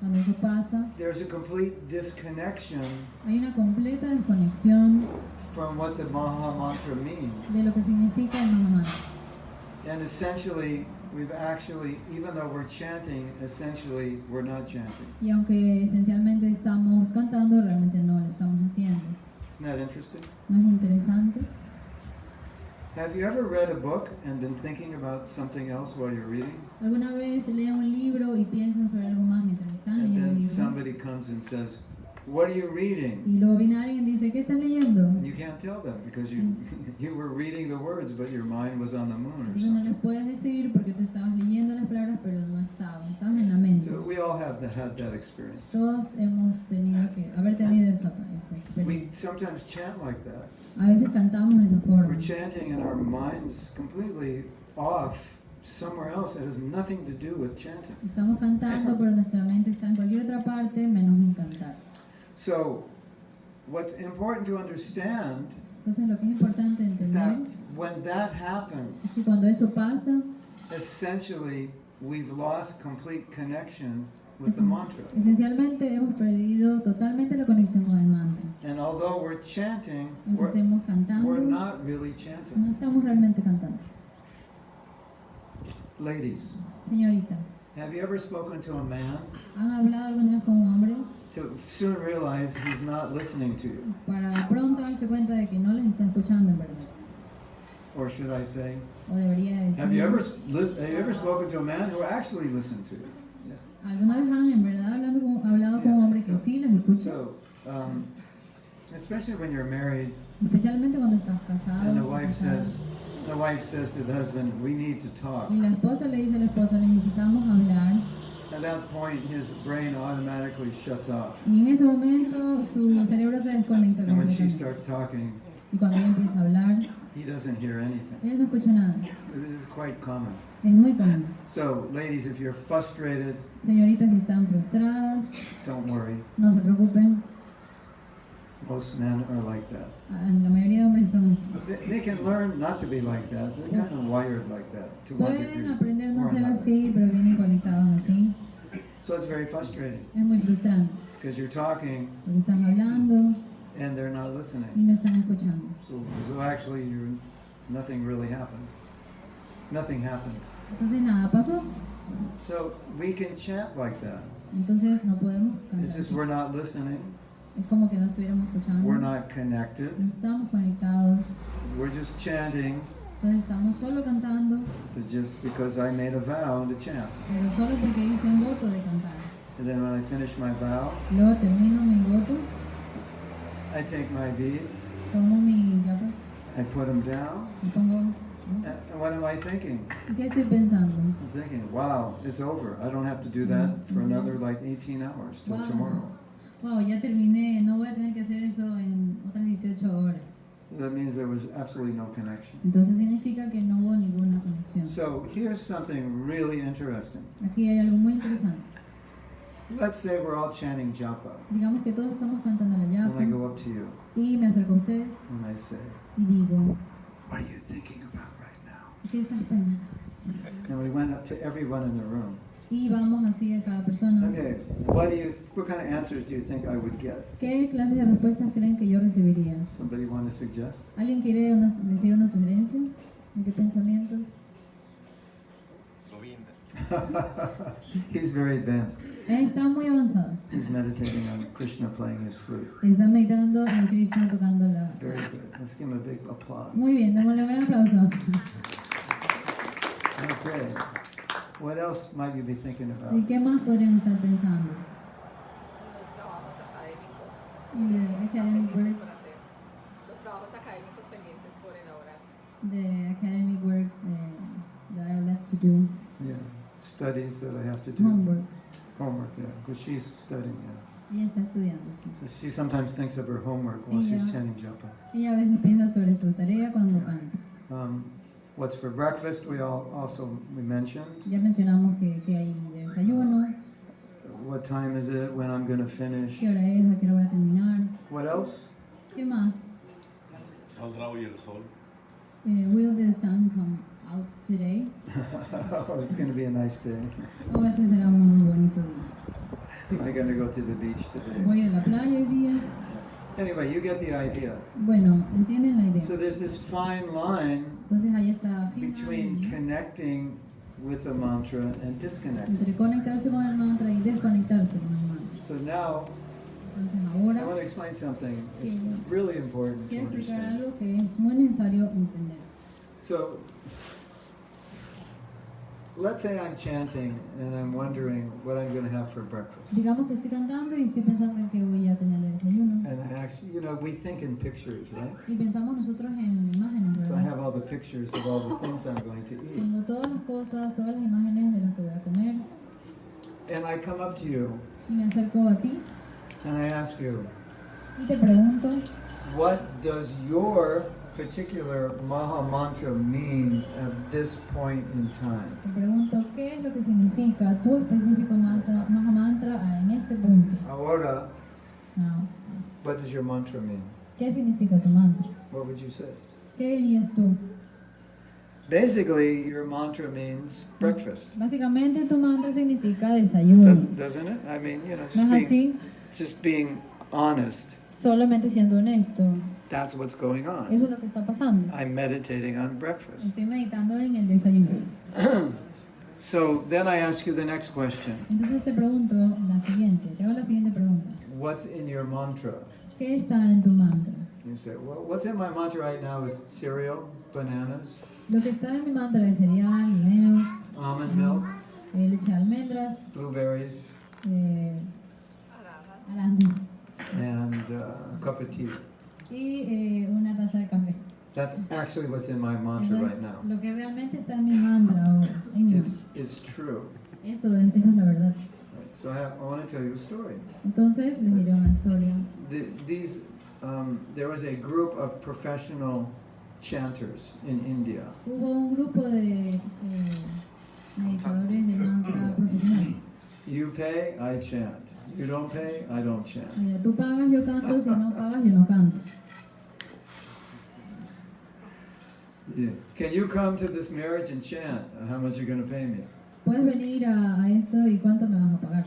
cuando eso pasa, there's a complete disconnection hay una completa desconexión from what the Maha Mantra means. de lo que significa el Mahatma. And essentially, we've actually, even though we're chanting, essentially we're not chanting. Y aunque esencialmente estamos cantando, realmente no lo estamos haciendo. Isn't that interesting? ¿No es interesante? Have you ever read a book and been thinking about something else while you're reading? ¿Alguna vez leen un libro y piensan sobre algo más mientras están And leyendo el then libro? somebody comes and says, "What are you reading?" Y luego viene alguien y dice, ¿qué estás leyendo? And you can't tell them because you were reading the words, but your mind was on the moon or Entonces no les something. puedes decir porque tú estabas leyendo las palabras, pero no estabas en la mente. So we all have had that experience. Todos hemos tenido que haber tenido esa We experiencia. sometimes chant like that. A veces cantamos de esa forma. We're chanting and our mind's completely off somewhere else. It has nothing to do with chanting. Estamos cantando, pero nuestra mente está en cualquier otra parte menos en cantar. So what's important to understand Entonces lo que es importante is that entender when that happens, es que cuando eso pasa, essentially we've lost complete connection with the mantra. esencialmente hemos perdido totalmente la conexión con el mantra. And although we're chanting, Aunque estemos cantando, we're not really no chanting. estamos realmente cantando. Ladies, Señoritas, have you ever spoken to a man ¿han hablado alguna vez con un hombre to soon realize he's not listening to you? para pronto darse cuenta de que no les está escuchando en verdad? Or should I say, O debería have you decir, ever spoken to a man who actually listened to you? ¿alguna vez han en verdad hablado con un hombre que sí les escucha? So, especially when you're married Especialmente cuando estás casado. and the o wife casada. says to the husband, "We need to talk." Y la esposa le dice al esposo, necesitamos hablar. At that point, his brain automatically shuts off. Y en ese momento su cerebro se desconecta And when she completamente. starts talking, Y cuando ella empieza a hablar, he doesn't hear anything. él no escucha nada. It is quite common. Es muy común. So, ladies, if you're frustrated, Señoritas, si están frustradas, don't worry. no se preocupen. Most men are like that. La mayoría de hombres son así. They can learn not to be like that. They're kind of wired like that to one Pueden degree aprender no or ser another. así, pero vienen conectados así. So it's very frustrating. Es muy frustrante. Because you're talking Porque están hablando and they're not y listening. no están escuchando. So actually, nothing really happened. Nothing happened. Entonces nada pasó. So we can chant like that. Entonces no podemos It's cantar. just we're not listening. Es como que no estuviéramos escuchando. We're not connected. No estamos conectados. We're just chanting, Entonces estamos solo cantando, but just because I made a vow to chant. pero solo porque hice un voto de cantar. And then when I finish my vow, Luego termino mi voto, I take my beads, tomo mi llaves I put them down, y pongo. and what am I thinking? ¿Y qué estoy pensando? I'm thinking, wow, it's over. I don't have to do that for another like 18 hours till Wow. tomorrow. Wow, ya terminé, no voy a tener que hacer eso en otras 18 horas. That means there was absolutely no connection. Entonces significa que no hubo ninguna conexión. So here's something really interesting. Aquí hay algo muy interesante. Let's say we're all chanting japa, Digamos que todos estamos cantando la and I llave go up to you y me acerco a ustedes and I say, y digo, what are you thinking about right now? ¿qué estás pensando? And we went up to everyone in the room. Y vamos así a cada persona. Okay, what kind of answers do you think I would get? ¿Qué clases de respuestas creen que yo recibiría? Somebody want to suggest? ¿Alguien quiere decir una sugerencia? ¿En qué pensamientos? He's very advanced. Está muy avanzado. He's meditating on Krishna playing his flute. Está meditando en Krishna tocando la... Very good. Let's give him a big applause. Muy bien, démosle un gran aplauso. Okay. What else might you be thinking ¿Y about? qué más podrían estar pensando? Los trabajos académicos. In the academic works, Por hacer. Los trabajos académicos pendientes por elaborar. the academic works that are left to do, Yeah. Studies that I have to do. homework. Homework, yeah. Because she's studying, yeah. Ella está estudiando, sí. So she sometimes thinks of her homework while she's Yeah. chanting japa. Ella a veces piensa sobre su tarea cuando canta. What's for breakfast? We mentioned. Ya mencionamos que hay de desayuno, What time is it? When I'm going to finish? qué hora es, a qué hora voy a terminar. What else? ¿Qué más? Saldrá hoy el sol. Will the sun come out today? Oh, it's going to be a nice day. O ese será un muy bonito día. Am I going to go to the beach today? Voy a ir a la playa hoy día. Anyway, you get the idea. Bueno, ¿entienden la idea? So there's this fine line Entonces ahí está fina between línea connecting with the mantra and disconnecting. entre conectarse con el mantra y desconectarse con el mantra. So now, Entonces I ahora want to explain something. It's really important to quiero explicar understand. algo que es muy necesario entender. So, let's say I'm chanting and I'm wondering what I'm going to have for breakfast. Digamos que estoy cantando y estoy pensando en que voy a tener de desayuno. And I actually, we think in pictures, right? Y pensamos nosotros en imágenes, So I have ¿verdad? all the pictures of all the things I'm going to eat. Tengo todas las cosas, todas las imágenes de las que voy a comer. And I come up to you Y me acerco a ti and I ask you, y te pregunto, what does your particular Maha Mantra mean at this point in time? te pregunto qué es lo que significa tu específico mantra, Maha Mantra en este punto. Ahora, Now, what does your mantra mean? ¿qué significa tu mantra? What would you say? ¿Qué dirías tú? Basically, your mantra means breakfast. Básicamente tu mantra significa desayuno. Doesn't it? I mean, ¿No es así? just being honest. Solamente siendo honesto. That's what's going on. Eso es lo que está pasando. I'm meditating on breakfast. Estoy meditando en el desayuno. So then I ask you the next question. Entonces te pregunto la siguiente, te hago la siguiente pregunta. What's in your mantra? ¿Qué está en tu mantra? You say, well, what's in my mantra right now is cereal, bananas, Lo que está en mi mantra es cereal, guineos, almond milk, leche de almendras, blueberries, arándanos and a cup of tea. y una taza de café. That's actually what's in my mantra Eso es right now. lo que realmente está en mi mantra ahora. En mi mantra. It's true. Esa es la verdad. So I want to tell you a story. Entonces les diré una historia. There was a group of professional chanters in India. Hubo un grupo de meditadores de mantra profesionales. You pay, I chant. You don't pay, I don't chant. Mira, tú pagas, yo canto, si no pagas, yo no canto. Yeah. Can you come to this marriage and chant? How much are you going to pay me? Puedes venir a esto y cuánto me vas a pagar.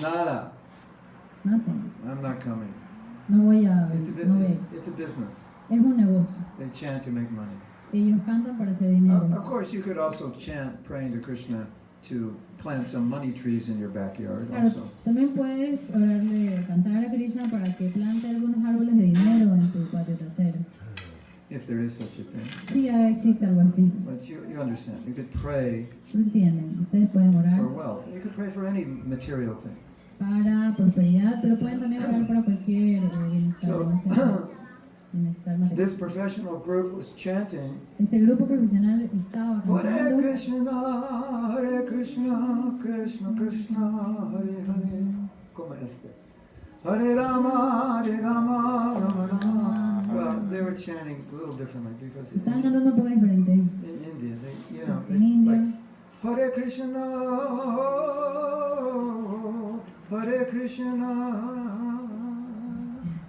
Nada. Nothing. I'm not coming. No voy a It's a, no voy. it's a business. Es un negocio. They chant to make money. Ellos cantan para hacer dinero. Of course, you could also chant praying to Krishna to plant some money trees in your backyard Claro, also. también puedes orarle, cantar a Krishna para que plante algunos árboles de dinero en tu patio trasero. If there is such a thing. Sí, ya existe algo así. But you understand. You could pray ¿Lo entienden? Ustedes pueden orar for wealth. You could pray for any material thing. para prosperidad, pero pueden también orar para cualquier bienestar So, emocional, bienestar material. this professional group was chanting, Este grupo profesional estaba Hare cantando Krishna, Krishna Krishna, Hare Hare, como este. Hare Rama, Rama Rama. Well, they were chanting a little differently because estaban cantando un poco diferente. in India, they, you know, En it's India, like Hare Krishna, Hare Krishna,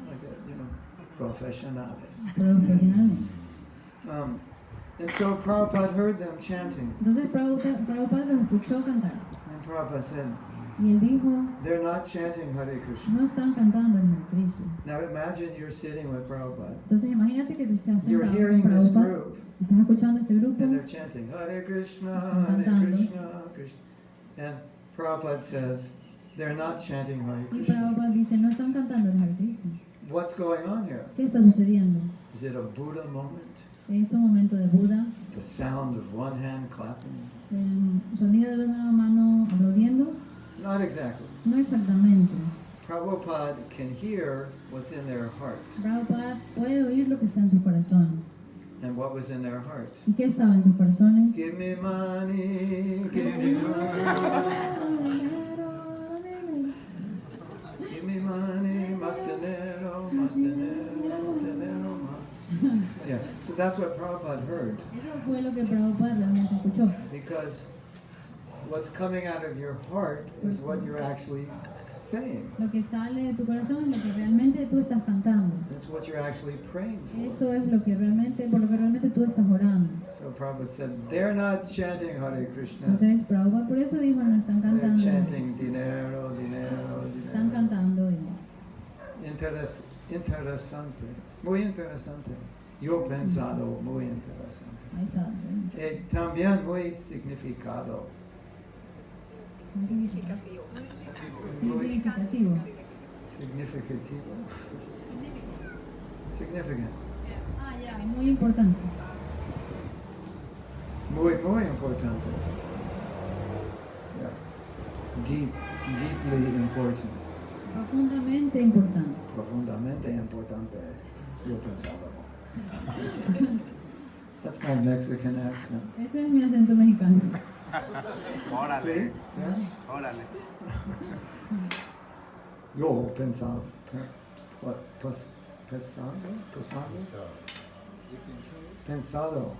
like that, you know, professional. profesionalmente. And so Prabhupada heard them chanting, Entonces Prabhupada los escuchó cantar and Prabhupada said, y él dijo, they're not chanting Hare Krishna. no están cantando el Hare Krishna. Now imagine you're sitting with Prabhupada, Entonces imagínate que te estás you're sentado hearing con this Prabhupada, group, estás escuchando este grupo and they're chanting Hare Krishna, Están Hare cantando. Krishna, Krishna. And Prabhupada says, they're not chanting Hare y Krishna. Prabhupada dice, no están cantando el Hare Krishna. What's going on here? ¿Qué está sucediendo? Is it a Buddha moment? Es un momento de Buda, The sound of one hand clapping? el sonido de una mano aplaudiendo. Not exactly. No exactamente. Prabhupada can hear what's in their heart. Prabhupada puede oír lo que está en sus corazones. And what was in their heart? ¿Y qué estaba en sus corazones? Give me money, give me money, give me money, más dinero, más dinero, dinero más. Yeah, so that's what Prabhupada heard. Eso fue lo que Prabhupada realmente escuchó. Because what's coming out of your heart is what you're actually saying. Lo que sale de tu corazón es lo que realmente tú estás cantando. It's what you're actually praying for. Eso es lo que realmente, por lo que realmente tú estás orando. So Prabhupada said, they're not chanting Hare Krishna. Entonces Prabhupada por eso dijo, no están They're cantando. chanting dinero, dinero, Están dinero. cantando. Interesante, muy interesante. Yo pensado, muy interesante. Ahí está. ¿eh? También muy significado. Significativo. Significativo. Significativo. Significant. Ah, ya, muy importante. Muy, muy importante. Yeah. Deeply important. Profundamente importante. Profundamente importante. Yo pensaba. That's my Mexican accent. Ese es mi acento mexicano. Órale, See? Yeah? órale. Yo pensaba. What? Pensado? Pensado.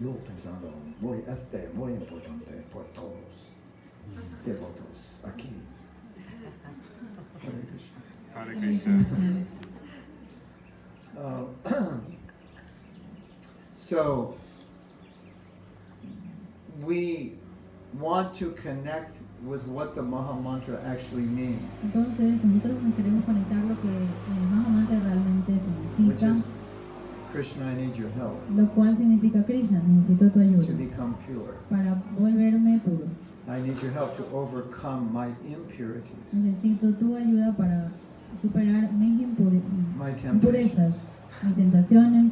Yo pensado. Muy importante por todos. Devotos. Aquí. Hare Krishna. Hare Krishna. So, we want to connect with what the Maha Mantra actually means, Entonces, nosotros nos queremos conectar lo que el Mahatma realmente which significa, is Krishna, I need your help lo cual significa Krishna, necesito tu to ayuda become pure. para volverme puro. I need your help to overcome my impurities, Necesito tu ayuda para superar mis my impurezas, temptations. mis tentaciones.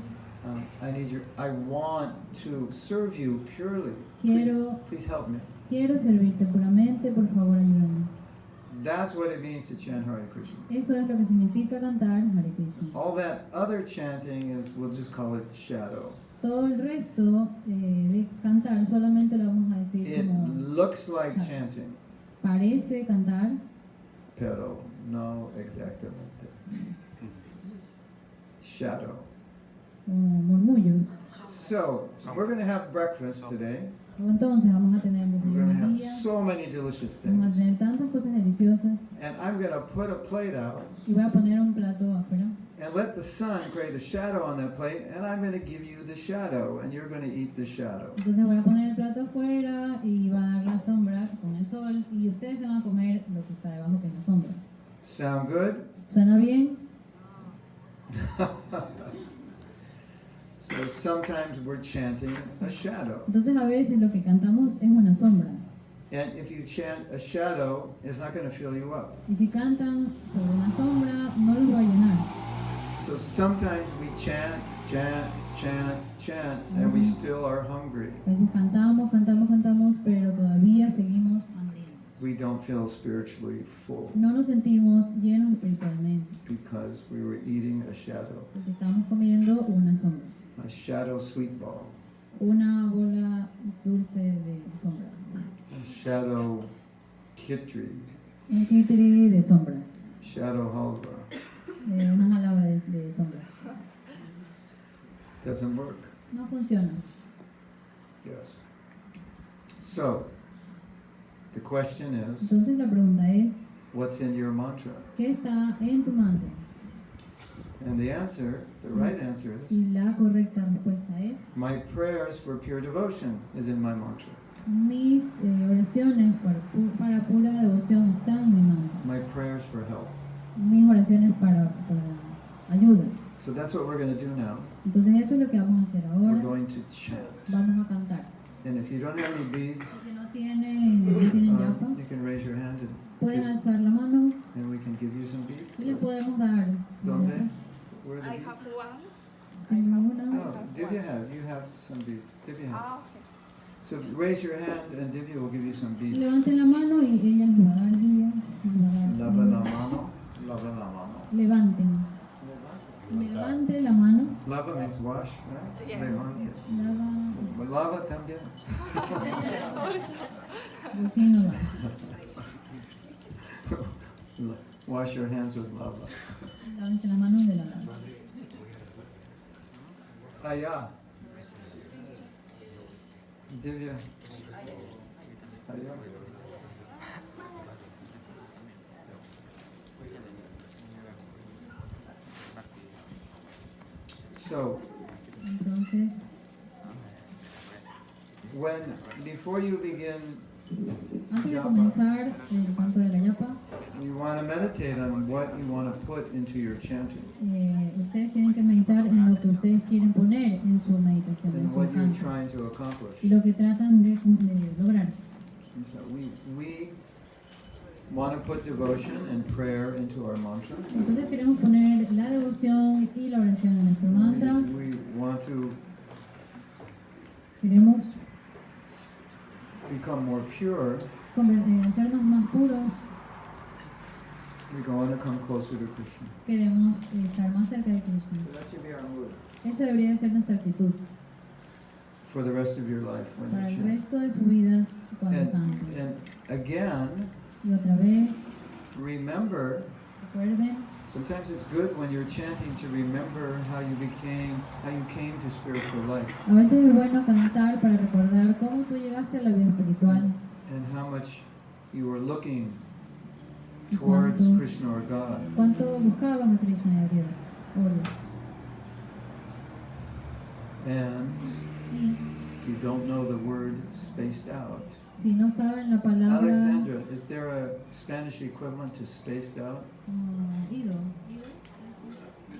I want to serve you purely. Quiero- Please help me. Quiero servirte puramente, por favor ayúdame. That's what it means to chant Hare Krishna. Eso es lo que significa cantar Hare Krishna. All that other chanting is, we'll just call it shadow. Todo el resto de cantar solamente lo vamos a decir It como looks like chanting, parece cantar, pero no exactamente. Shadow. como murmullos. So, we're going to have breakfast today. Entonces vamos a tener We're desayuno going to del have día, so many delicious vamos a things. tener tantas cosas deliciosas And I'm going to put a plate out y voy a poner un plato afuera and let the sun create a shadow on that plate, and I'm going to give you the shadow, and you're going to eat the shadow. Entonces voy a poner el plato afuera y va a dar la sombra con el sol y ustedes se van a comer lo que está debajo que es la sombra. Sound good? ¿Suena bien? So sometimes we're chanting a shadow. Entonces a veces lo que cantamos es una sombra. And if you chant a shadow, it's not going to fill you up. Y si cantan sobre una sombra, no los va a llenar. So sometimes we chant, and we still are hungry. A veces cantamos, pero todavía seguimos hambrientos. We don't feel spiritually full No nos sentimos llenos espiritualmente, because we were eating a shadow, porque estamos comiendo una sombra. a shadow sweet ball, Una bola dulce de sombra. a shadow kitri, Un kitri de sombra. shadow halva. Una jalaba de sombra. Doesn't work. No funciona. Yes. So, the question is, Entonces la pregunta es, what's in your mantra? ¿qué está en tu mantra? And the answer, the right answer is, Y la correcta respuesta es, my prayers for pure devotion is in my mantra. mis oraciones para pura devoción están en mi mantra. My prayers for help. Mis oraciones para ayuda. So that's what we're going to do now. Entonces eso es lo que vamos a hacer We're ahora. going to chant. Vamos a cantar. And if you don't have any beads, Si no tienen yapa, you can raise your hand pueden alzar la mano and we can give you some beads. y les podemos dar. ¿Dónde? yapas. Where are the I beads? have one. Tengo una. Oh, Divya has. You have some beads. Divya has. Ah, okay. So raise your hand and Divya will give you some beads. Levanten la mano y ella les va a dar Divya. Lava la mano. Lava la mano. Levanten. Levante la mano. Lava means wash, right? Yes. Levante. Lava. Lava también. Rufín no va. Wash your hands with lava. Lávense las manos de la lava. Allá. Divya. Allá. So, Entonces, before you begin antes de comenzar el canto de la yapa, you want to meditate on what you want to put into your chanting ustedes tienen que meditar en lo que ustedes quieren poner en su meditación, en and su what you're canto, trying to accomplish. y lo que tratan de lograr. And so we want to put devotion and prayer into our mantra. Entonces queremos poner la devoción y la oración en nuestro mantra. We want to Queremos become more pure. hacernos más puros. We want to come closer to Krishna. Queremos estar más cerca de Krishna. So that should be our mood Esa debería ser nuestra actitud for the rest of your life when para you el chant. resto de sus vidas cuando canten. And again, Y otra vez, remember, recuerden, sometimes it's good when you're chanting to remember how you came to spiritual life a veces es bueno cantar para recordar cómo tú llegaste a la vida espiritual and how much you were looking y towards Krishna or God. cuánto buscabas a Krishna y a Dios. Oh Dios. And Y if you don't know the word spaced out, si no saben la palabra Alexandra, is there a Spanish equivalent to spaced out? ido,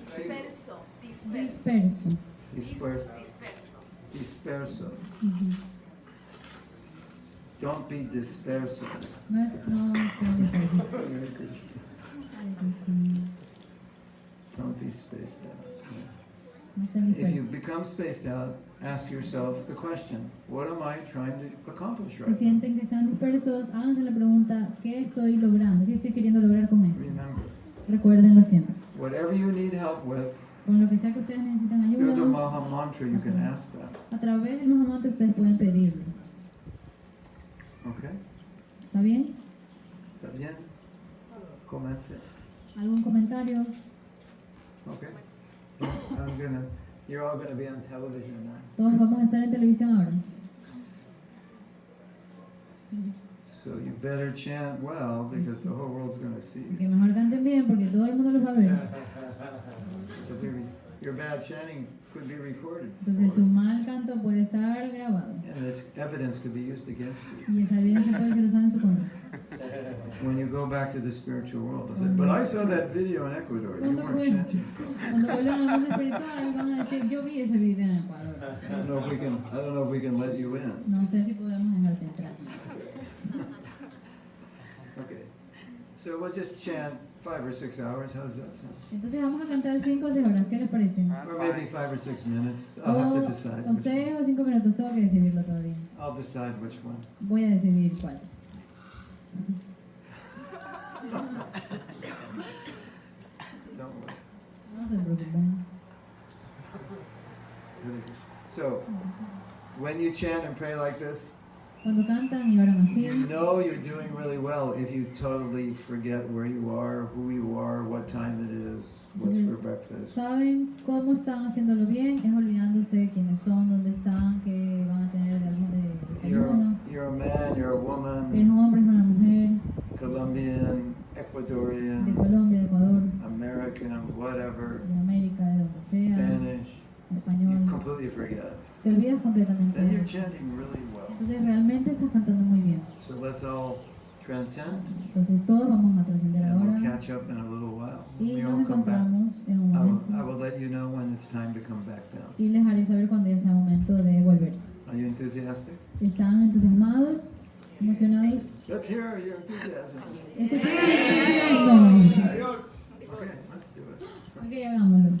Disperso. disperso. Disperso. Disperso. Disperso. Ujú. Don't be disperso. No estén dispersos. Hare Krishna. Don't be spaced out. Yeah. No estén If you dispersos. become spaced out, ask yourself the question, what am I trying to accomplish Si right now? sienten que están dispersos, háganse la pregunta, ¿qué estoy logrando? ¿Qué estoy queriendo lograr con esto? Remember, Recuérdenlo siempre. whatever you need help with, Con lo que sea que ustedes necesitan through the ayuda, Maha Mantra, you can ask that. a través del Mahatma ustedes pueden pedirlo. Okay? ¿Está bien? ¿Está bien? Comente. ¿Algún comentario? Okay. You're all gonna be on television now. Todos vamos a estar en televisión ahora. So you better chant well because the whole world's gonna see you. Que mejor canten bien porque todo el mundo los va a ver. Your bad chanting could be recorded. Entonces su mal canto puede estar grabado And its evidence could be used against you. y esa evidencia puede ser usada en su contra. when you go back to the spiritual world. I said, but I saw that video in Ecuador. You Cuando weren't chanting. vuelvan al mundo espiritual van a decir, yo vi ese video en Ecuador. I don't know if we can let you in. No sé si podemos dejarte entrar. Okay. So we'll just chant 5 or 6 hours. How does that sound? Entonces vamos a cantar 5 o 6 horas. ¿Qué les parece? Or maybe 5 or 6 minutes. I'll have to decide. O 6 o 5 minutos. Tengo que decidirlo todavía. I'll decide which one. Voy a decidir cuál. Don't worry. No se preocupen. So, when you chant and pray like this, Cuando cantan y oran así, you know you're doing really well if you totally forget where you are, who you are, what time it is, what's for breakfast. saben cómo están haciéndolo bien, es olvidándose quiénes son, dónde están, qué van a tener de desayuno. You're a man, you're a Eres woman, un hombre, es una mujer, Colombian, de Ecuadorian, Colombia, de Ecuador, American, whatever, de América, de donde sea, Spanish. You español. completely forget. Te olvidas completamente Then de you're eso. chanting really well. Entonces realmente estás cantando muy bien. So let's all transcend. Entonces todos vamos a trascender And we'll ahora catch up in a little while. y We nos all come back. encontramos en un I momento. will let you know when it's time to come back down. Y les haré saber cuando ya sea momento de volver. Are you enthusiastic? ¿Están entusiasmados? ¿Emocionados? Let's hear your enthusiasm. Escuchemos su entusiasmo. Okay, let's do it. Ok, hagámoslo.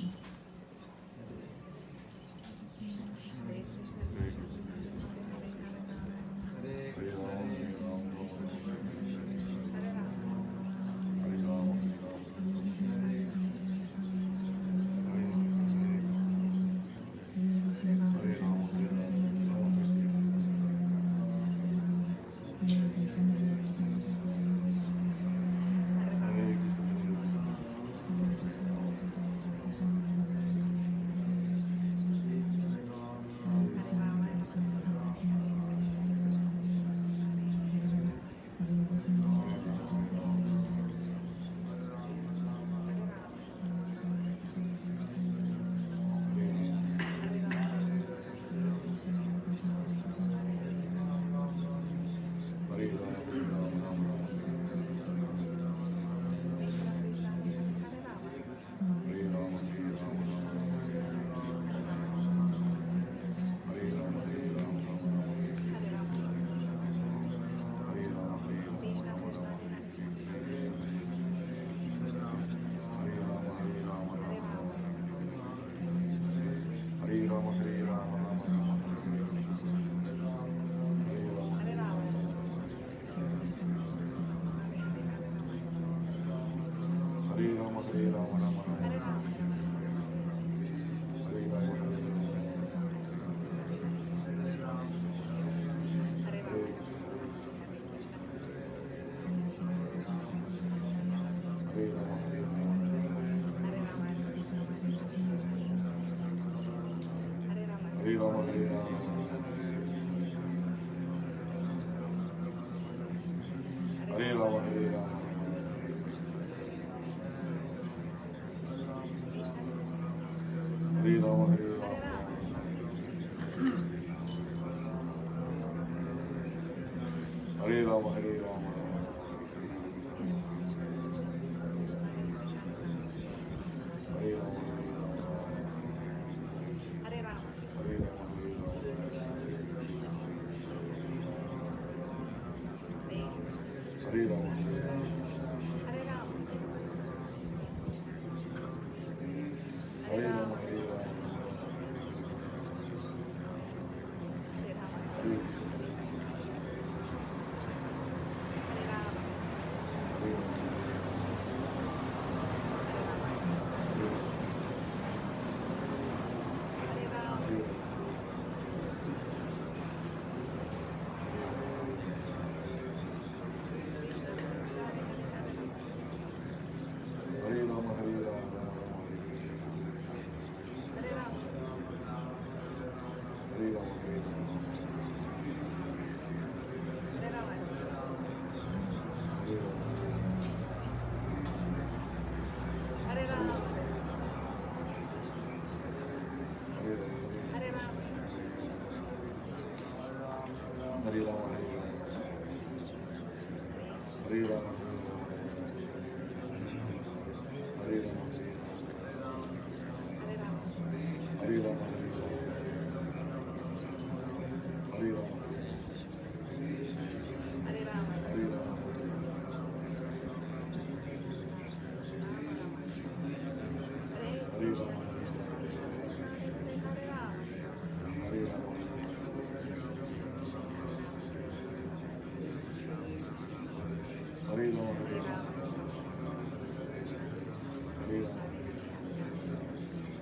Hare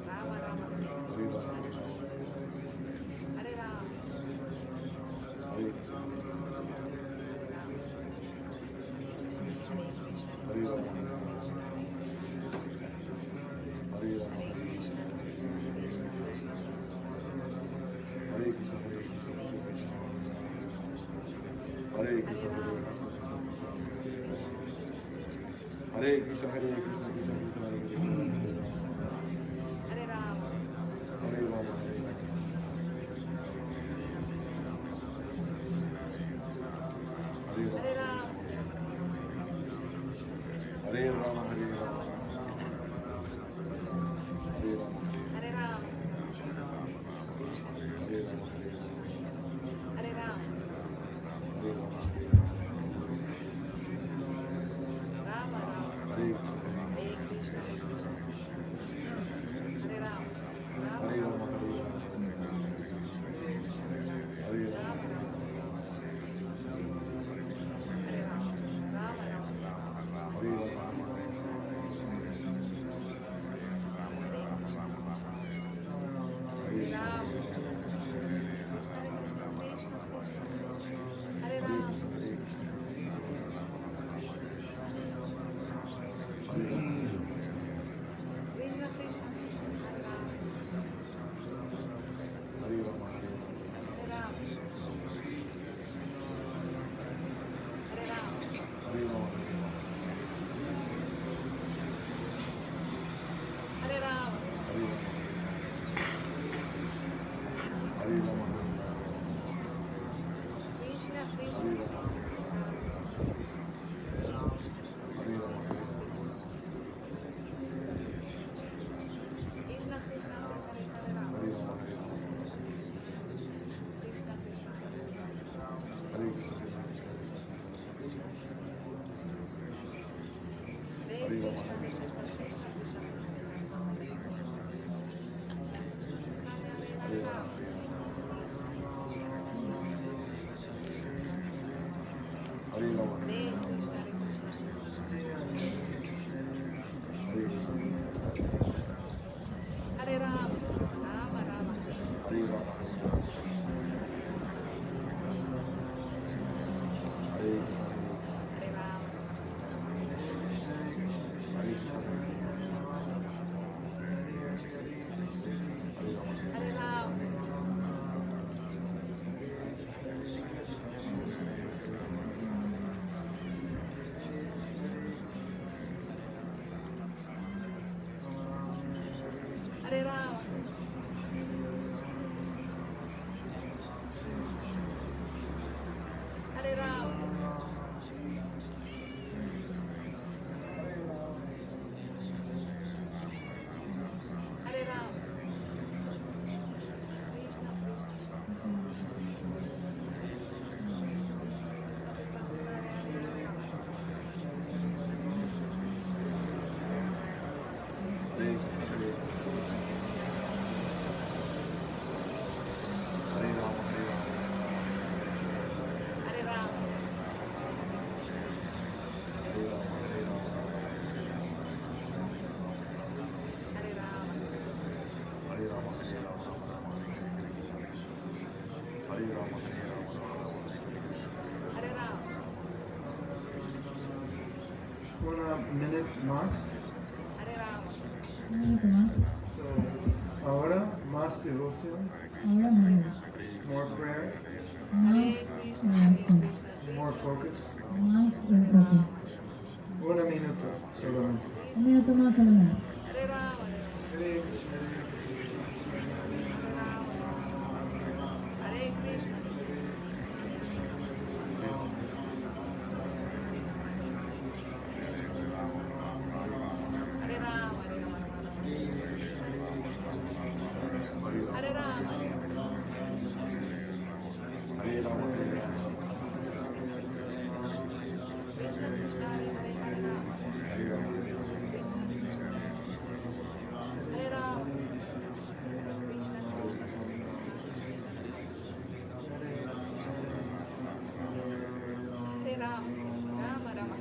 Rama Rama, Hare Rama, Hare Krishna, Hare Krishna, Hare Krishna, Hare Krishna, Krishna Krishna, Hare Krishna, Hare Rama, Hare Rama, Hare Rama, Hare Rama, Hare Rama, Hare Rama, Hare Rama, Hare Rama, Hare Rama, Hare Rama, Rama Rama, Hare Krishna, Hare Krishna, Hare Rama, Rama Hare Rama, Rama, Hare Rama, Rama Rama, Hare Rama, Rama Rama, Hare Rama, Hare Rama, Hare Rama, Krishna Krishna, Hare Rama, Hare Rama, Hare Rama, Hare Rama, Hare Rama, Hare Rama, Hare Rama, Krishna Krishna, Hare Rama, Hare Rama, Krishna Krishna, Hare Rama, Hare Rama, Krishna Krishna, Hare Krishna, Hare Krishna, Hare Rama, Hare Rama, Hare Krishna, Hare Rama, Rama Rama, Hare Rama, Hare Krishna, Hare Rama, Hare Krishna, Hare Rama, Hare Rama, Hare Rama, Hare Rama, Krishna Hare Krishna, Hare Rama, Hare Rama, Hare Rama, Hare Rama, Hare Rama, Hare Rama, Hare Rama, Una minute más. Hare Rama, Un minuto más. So, ahora más devoción, Ahora más. more prayer, Más oración. more focus. Más enfoque. Un minuto solamente. Un minuto más solamente. Hare Rama, Hare Krishna, Hare Krishna, Hare Rama, Hare Rama, Hare Rama, Krishna Krishna, Hare Hare, Hare Rama, Hare Rama, Hare Rama, Hare Rama, Rama Rama,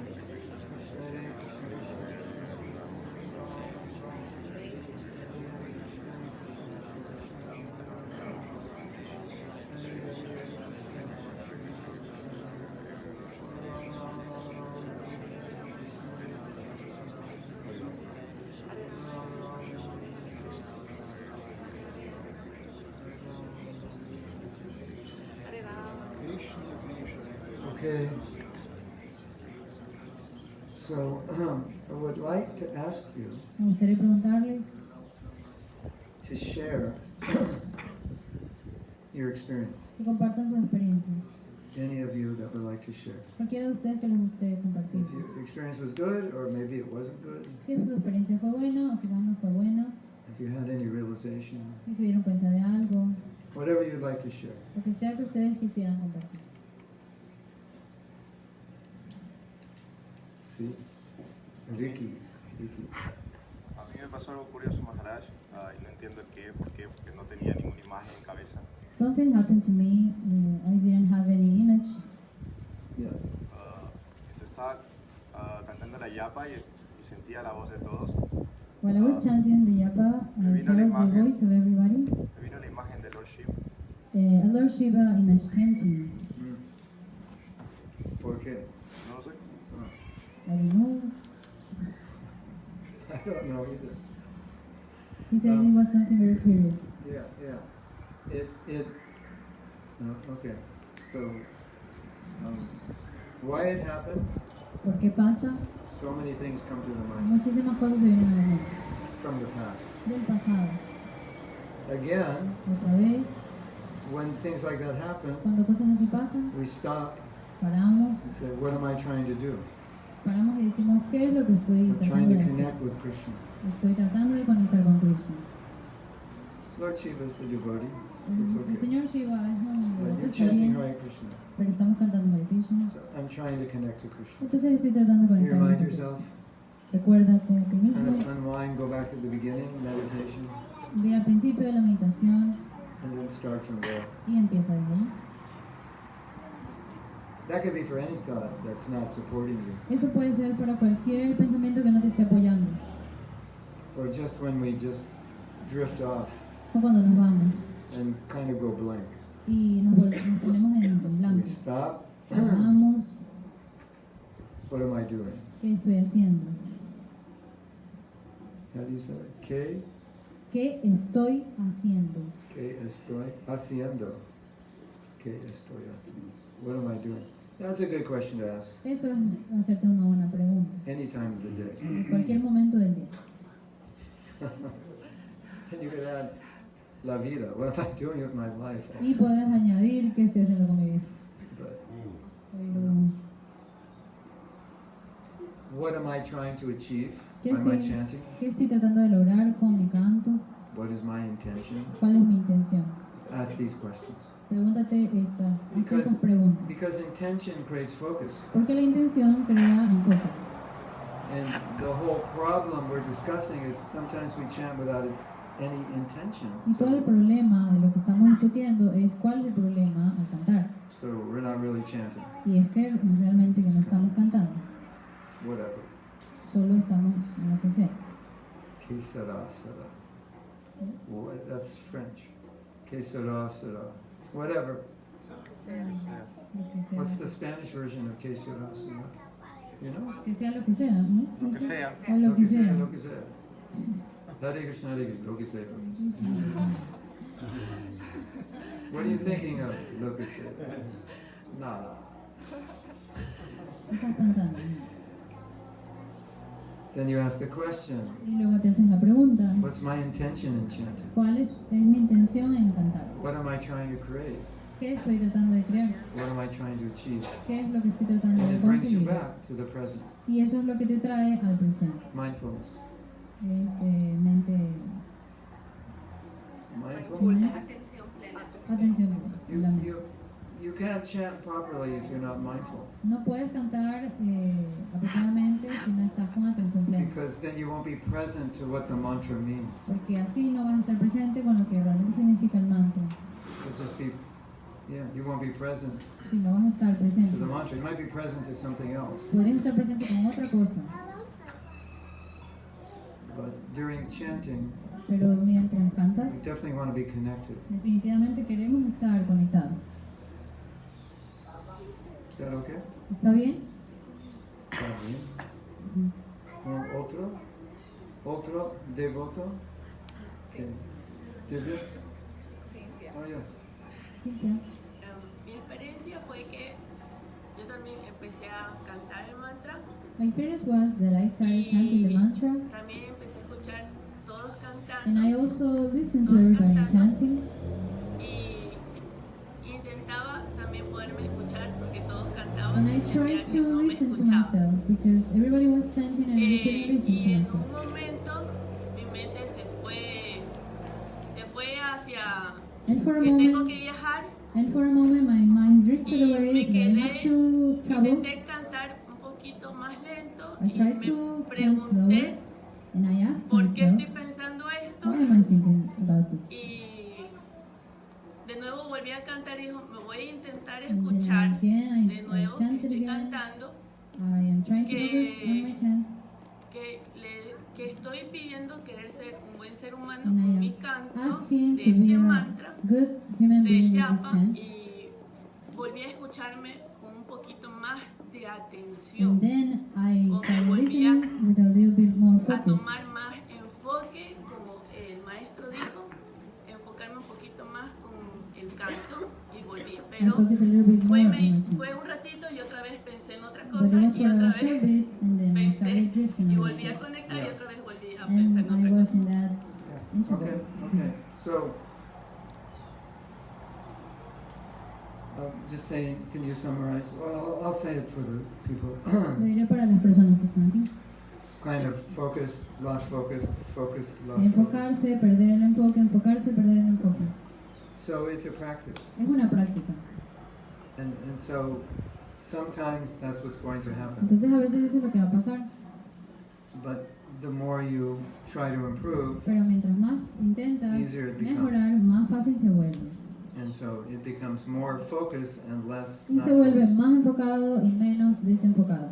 Okay. So, I would like to ask you Me gustaría preguntarles to share your experience. que compartan sus experiencias. Any of you that would like to share. Cualquiera de ustedes que les guste compartir. If your experience was good, or maybe it wasn't good. Si su experiencia fue buena o quizás no fue buena. If you had any realization. Si se dieron cuenta de algo. Whatever you'd like to share. Lo que sea que ustedes quisieran compartir. Sí. Ricky. A mí me pasó algo curioso, Maharaj, y no entiendo el qué, por qué, porque no tenía ninguna imagen en cabeza. Something happened to me. I didn't have any image. Yeah. Entonces estaba cantando la yapa y sentía la voz de todos. While I was chanting the yapa, I me vino la felt the imagen. voice of everybody. Me vino la imagen de Lord Shiva. A Lord Shiva image came to me. ¿Por qué? No lo sé. I don't know. I don't know either. He said it was something very curious. Yeah. Okay. So, why it happens? ¿Por qué pasa? So many things come to the mind Muchísimas cosas se vienen a la mente. from the past. Del pasado. Again, Otra vez, when things like that happen, cuando cosas así pasan, we stop paramos, and say, "What am I trying to do?" paramos y decimos, ¿qué es lo que estoy I'm trying tratando to de hacer? connect with Krishna. Estoy tratando de conectar con Krishna. Lord Shiva is the devotee. It's El okay. Señor Shiva es un But devoto, you're está chanting bien, Hare Krishna. pero estamos cantando Hare Krishna. So I'm trying to connect to Krishna. Entonces estoy tratando de You conectarme remind con Krishna. yourself, Recuérdate a ti kind of mismo, unwind, go back to the beginning, meditation, ve al principio de la meditación and then start from there. y empieza desde ahí. That could be for any thought that's not supporting you. Eso puede ser para cualquier pensamiento que no te esté apoyando, Or just when we just drift off o cuando nos vamos and kind of go blank. y nos ponemos en We blanco. stop. Paramos, What am I doing? ¿qué estoy haciendo? How do you say it? ¿Qué ¿Qué estoy haciendo? estoy haciendo? ¿Qué estoy haciendo? What am I doing? That's a good question to ask. Eso es hacerte una buena pregunta. Any time of the day. En cualquier momento del día. And you could add la vida. What am I doing with my life? Y puedes añadir qué estoy haciendo con mi vida. But Pero, what am I trying to achieve ¿qué by my estoy, chanting? ¿qué estoy tratando de lograr con mi canto? What is my intention? ¿Cuál es mi intención? Ask these questions. Pregúntate estas preguntas. Because intention creates focus. Porque la intención crea enfoque. And the whole problem we're discussing is sometimes we chant without any intention. Y todo el problema de lo que estamos discutiendo es cuál es el problema al cantar. So we're not really chanting. Y es que realmente que no estamos cantando, Whatever. solo estamos en lo que sea. Que sera, sera. Well, that's French. Que sera, sera. Whatever. Lo que sea. What's the Spanish version of que sera, sera? You know? Que sea lo que sea, ¿no? Lo que sea. O lo que sea. Lo que sea. Hare Krishna, Hare Krishna, lo que sea. What are you thinking of? Lo que sea. Nada. ¿Qué estás pensando? Then you ask the question, Y luego te haces la pregunta, what's my intention in chanting? ¿cuál es mi intención en cantar? What am I trying to create? ¿Qué estoy tratando de crear? What am I trying to achieve? ¿Qué es lo que estoy tratando And de it brings you conseguir? back to the present. Y eso es lo que te trae al presente. Mindfulness. Es mente, Mindfulness. atención plena, la mente. You can't chant properly if you're not mindful. No puedes cantar apropiadamente si no estás con atención plena. Because then you won't be present to what the mantra means. Porque así no vas a estar presente con lo que realmente significa el mantra. You'll just be, you won't be present Si no vas a estar to presente. the mantra. You might be present to something else. Podrías estar presente con otra cosa. But during chanting, Pero mientras cantas, we definitely want to be connected. definitivamente queremos estar conectados. Is that okay? ¿Está bien? Está bien. Otro? Otro devoto? Okay. Divya? Cintia. Oh, yes. Cintia. Mi experiencia fue que yo también empecé a cantar el mantra. My experience was that I started chanting the mantra, También empecé a escuchar todos cantando. and I also listened to everybody chanting. Y intentaba también poderme escuchar porque todos cantaban. And I y sentía tried que to no me listen to escuchaba. myself because everybody was chanting and I couldn't listen Y to en myself. un momento mi mente se fue hacia And for a que tengo moment, que viajar my mind drifted y away me that I had to travel. intenté cantar un poquito más lento I y tried me to chant pregunté slower, and I asked por qué myself, estoy pensando esto. why am I thinking about this? Y de nuevo volví a cantar y dijo, me voy a intentar And then escuchar again, de nuevo que chanted estoy again. cantando, I am trying to focus on my chant, que estoy pidiendo querer ser un buen ser humano and con I mi am canto asking de to be este a mantra good human de being with this Japa, chant. y volví a escucharme con un poquito más de And atención, then I Como started volvía listening with a little bit more a focus. tomar más enfoque, como el maestro dijo, enfocarme un poquito más con el canto y volví. And Pero focus a little bit more fue, on my chant. fue un ratito y otra vez pensé en otra But cosa it was y for otra a short vez bit, and then I pensé started drifting y away. volví a conectar y otra vez volví a And pensar en I otra was cosa. in that Okay, interval. okay. So, just saying, can you summarize? Well, I'll say it for the people. Lo diré para las personas que están aquí. Kind of focus, lost focus, focus, lost focus. Enfocarse, perder el enfoque, enfocarse, perder el enfoque. So it's a practice. Es una práctica. And so sometimes that's what's going to happen. Entonces a veces eso es lo que va a pasar. But the more you try to improve, Pero mientras más intentas Easier it becomes. mejorar, más fácil se vuelve. and so it becomes more focus and less Y not se vuelve focus. más enfocado y menos desenfocado.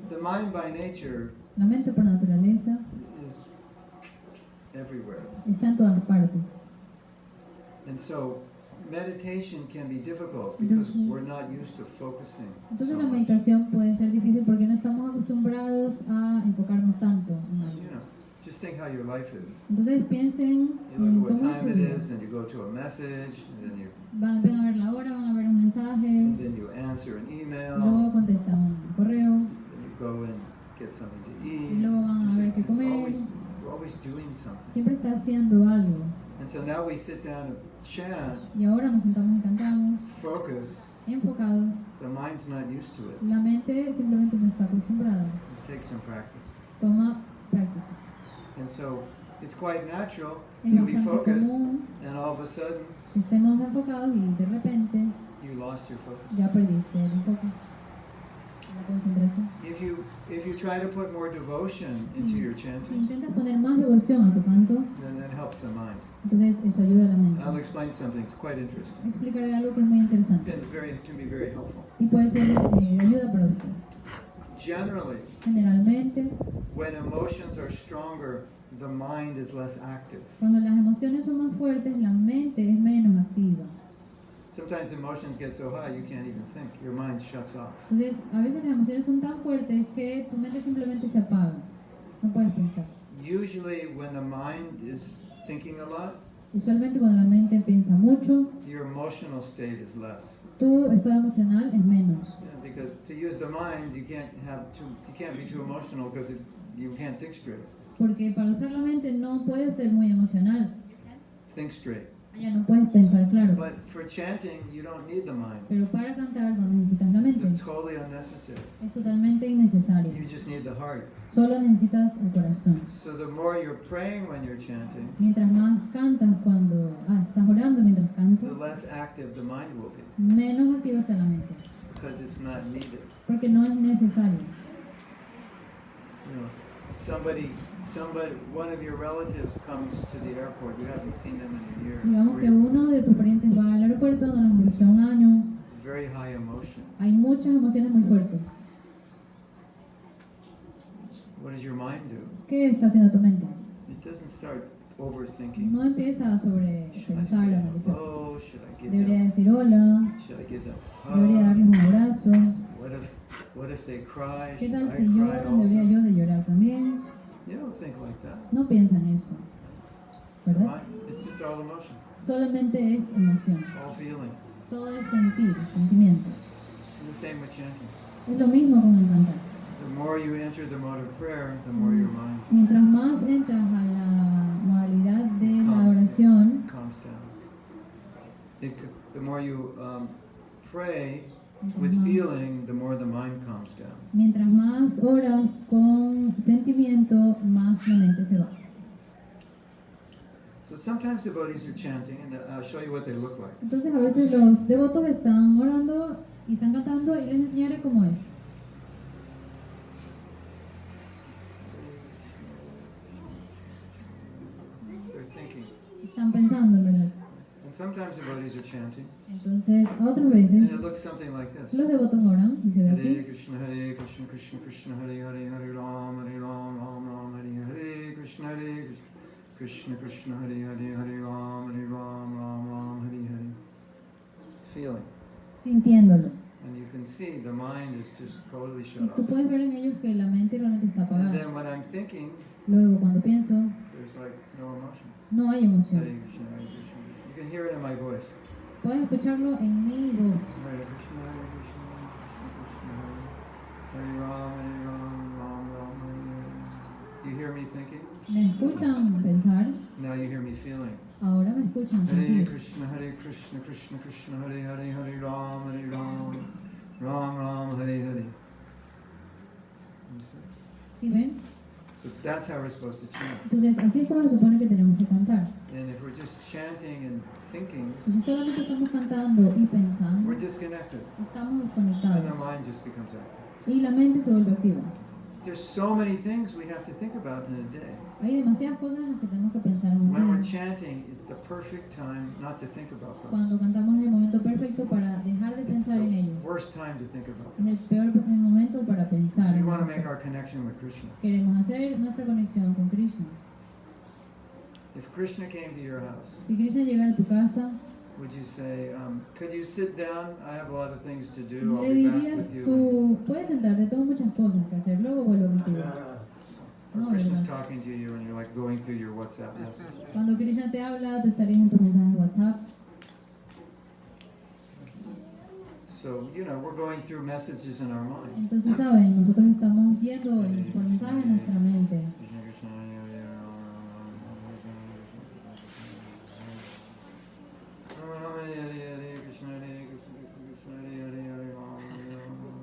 The mind by nature La mente por naturaleza is everywhere. está en todas partes. And so meditation can be difficult because Entonces- we're not used to focusing Entonces so la much. meditación puede ser difícil porque no estamos acostumbrados a enfocarnos tanto en algo. You know, just think how your life is. Entonces piensen You en look at cómo what es su time it vida. is, and you go to a message, and then Van a ver la hora, van a ver un mensaje, you answer an email, luego contestan un correo, then you go and get something to y eat. luego van a ver qué It's comer. we're always doing something. Siempre está haciendo algo. And so now we sit down and chant, Y ahora nos sentamos y cantamos, focus. enfocados. The mind's not used to it. La mente simplemente no está acostumbrada. It takes some practice. Toma práctica. And so it's quite natural Es to be bastante focused, común and all of a sudden que estemos enfocados y de repente you lost your focus. ya perdiste el enfoque, la concentración. If you try to put more devotion into your Si chanting, intentas poner más devoción a tu canto, then that helps the mind. entonces eso ayuda a la mente. I'll explain something. It's quite interesting. Explicaré algo que es muy interesante It can be very helpful. y puede ser de ayuda para ustedes. Generally, Generalmente, when emotions are stronger, the mind is less active. cuando las emociones son más fuertes, la mente es menos activa. Sometimes emotions get so high you can't even think. Your mind shuts off. Entonces, a veces las emociones son tan fuertes que tu mente simplemente se apaga. No puedes pensar. Usually, when the mind is thinking a lot, Usualmente cuando la mente piensa mucho, your emotional state is less. tu estado emocional es menos. Yeah, because to use the mind, you can't be too emotional because you can't think straight. Porque para usar la mente no puedes ser muy emocional. Think straight. Ya no puedes pensar claro. But for chanting, you don't need the mind. Pero para cantar no necesitas la mente. It's totally unnecessary. Es totalmente innecesario. You just need the heart. Solo necesitas el corazón. So the more you're praying when you're chanting, Mientras más cantas cuando estás orando mientras the cantas, less active the mind will be menos activa está la mente. because it's not needed. Porque no es necesario. You know, one of your relatives comes to the airport. You haven't seen them in a year. Digamos que uno de tus parientes va al aeropuerto, no los has visto un año. It's very high emotion. Hay muchas emociones muy fuertes. What does your mind do? ¿Qué está haciendo tu mente? It doesn't start overthinking. No empieza a Should I sobrepensar, say analizar. hello? Should I give Debería them? decir hola, Should I give them a debería hug? darles un abrazo. What if they cry? ¿Qué Should tal I si cry lloran? ¿Debería also? yo de llorar también? You don't think like that. No piensan eso, ¿verdad? It's just all emotion, Solamente es emoción, all feeling. Todo es sentir, sentimientos. And the same with chanting. Es lo mismo con el cantar. The more you enter the mode of prayer, the more your mind Mientras más entras a la modalidad de la oración, calms down. The more you pray with feeling, the more the mind calms down. mientras más oras con sentimiento, más la mente se va. So sometimes devotees are chanting, and I'll show you what they look like. Entonces a veces los devotos están orando y están cantando y les enseñaré cómo es. They're thinking. Están pensando, en verdad. And sometimes devotees are chanting, Entonces, otras and veces, it looks something like this. los devotos oran y se ve Hare así. Krishna, Krishna Krishna, Hare Hare, Hare Ram, Ram Ram, Hare Krishna, Krishna Krishna, Hare Hare, Hare Ram, Ram Hare Hare. Feeling. Sintiéndolo. And you can see the mind is just totally Y shut tú off. puedes ver en ellos que la mente realmente está And apagada. then when I'm thinking, Luego, cuando pienso, there's like no emotion. no hay Hare emoción. Krishna, Hare Krishna, Krishna. You can hear it in my voice. Puedes escucharlo en mi voz. Hare Krishna, Krishna Krishna, Hare Ram, Ram Hare Hare. You hear me thinking? Me escuchan pensar, Now you hear me feeling. ahora me escuchan Hare sentir. Krishna, Krishna Krishna, Hare Hare, Hare Ram, Ram Hare Hare. You see? ¿Sí ven? So that's how we're supposed to chant. Entonces, así es como se supone que tenemos que cantar. And if we're just chanting and thinking, Y si solamente estamos cantando y pensando, we're disconnected. estamos And the desconectados. mind just becomes active. Y la mente se vuelve activa. There's so many things we have to think about in a day. Hay demasiadas cosas en las que tenemos que pensar en un When we're día. chanting, it's the perfect time not to think about Cuando those. cantamos es el momento perfecto para dejar de pensar en The ellos. worst time to think about Es them. el peor momento para pensar We en want to esas make our cosas. connection with Krishna. Queremos hacer nuestra conexión con Krishna. If Krishna came to your house, Si Krishna llegara a tu casa, would you say, could you sit down? I have a lot of things to do. I'll le be back dirías with you. tú, puedes sentarte, tengo muchas cosas que hacer, luego vuelvo contigo. Or No, Krishna's ¿verdad? talking to you and you're like going through your WhatsApp message. Cuando Krishna te habla, tú estarías en tus mensajes de WhatsApp. So, we're going through messages in our mind. Entonces, saben, nosotros estamos yendo por mensajes en nuestra mente. Krishna, Krishna, Hare Hare, Ram, Hare Hare, Krishna, Hare Krishna, Krishna, Hare Hare,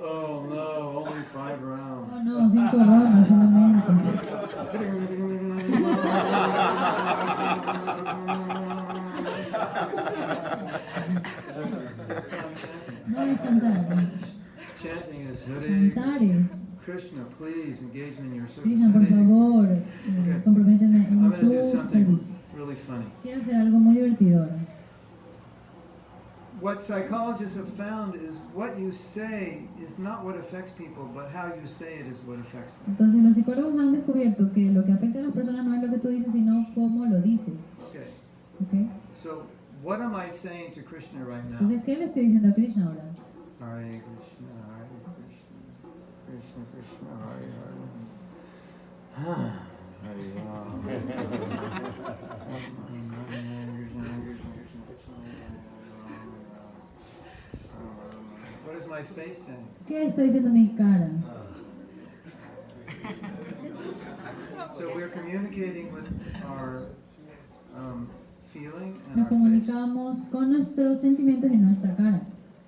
Oh no, only 5 rounds. Oh no, 5 rondas solamente. No es cantar. Chanting is Hare Cantar es, Krishna, please engage me in your service. Krishna, por Hare- favor, comprométeme I'm en going to do tu something servicio. really funny. Quiero hacer algo muy divertido ahora. What psychologists have found is what you say is not what affects people, but how you say it is what affects them. Entonces los psicólogos han descubierto que lo que afecta a las personas no es lo que tú dices, sino cómo lo dices. Okay, ¿Ok? so what am I saying to Krishna right now? Entonces, ¿qué le estoy diciendo a Krishna ahora? Hare Krishna, Krishna Krishna, Hare Hare. What is my face saying? ¿Qué está diciendo mi cara? So we're communicating with our feeling and Nos our face. comunicamos con nuestros sentimientos y nuestra cara.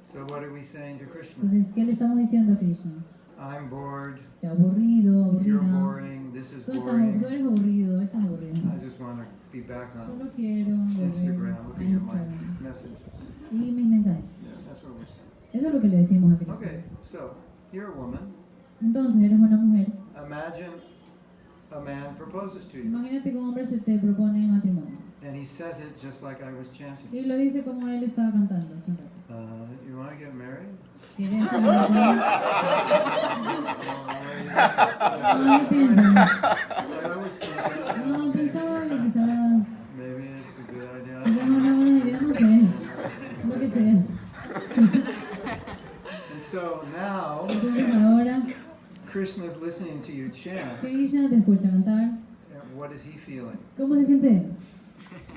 So what are we saying to Krishna? Entonces, ¿qué le estamos diciendo a Krishna? I'm bored, Estoy aburrido, you're aburrida. boring, this is Tú boring. eres aburrido, estás aburrido. I just want to be back on Solo quiero volver Instagram, a looking at my Instagram messages. y mis mensajes. Yeah, that's what we're saying. Eso es lo que le decimos a Krishna. Okay, so you're a woman. Entonces, eres una mujer. Imagine a man proposes to you, Imagínate que un hombre se te propone matrimonio. and he says it just like I was chanting. Y lo dice como él estaba cantando hace un rato. You want to get married? ¿Quieres casarte? No, depende. I was thinking, No, pensaba que quizás maybe it's a good idea. es una buena idea. Krishna is listening to you chant, Krishna te escucha cantar, what is he feeling? ¿cómo se siente él?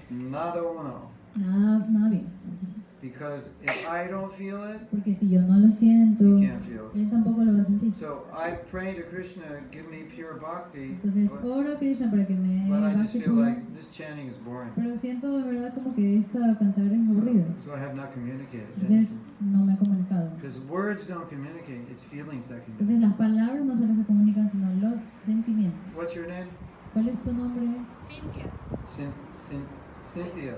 Nada uno. Nada bien. Because if I don't feel it, Porque si yo no lo siento, he can't feel it. él tampoco lo va a sentir. So I pray to Krishna, give me pure bhakti, Entonces oro a Krishna para que me dé but I just bhakti feel pura, like this chanting is boring. pero siento de verdad como que esta cantar es aburrido. So I have not communicated. Entonces no me he comunicado. Because words don't communicate, it's feelings that Entonces communicate. las palabras no son las que comunican, sino los sentimientos. What's your name? ¿Cuál es tu nombre? Cintia. Cynthia.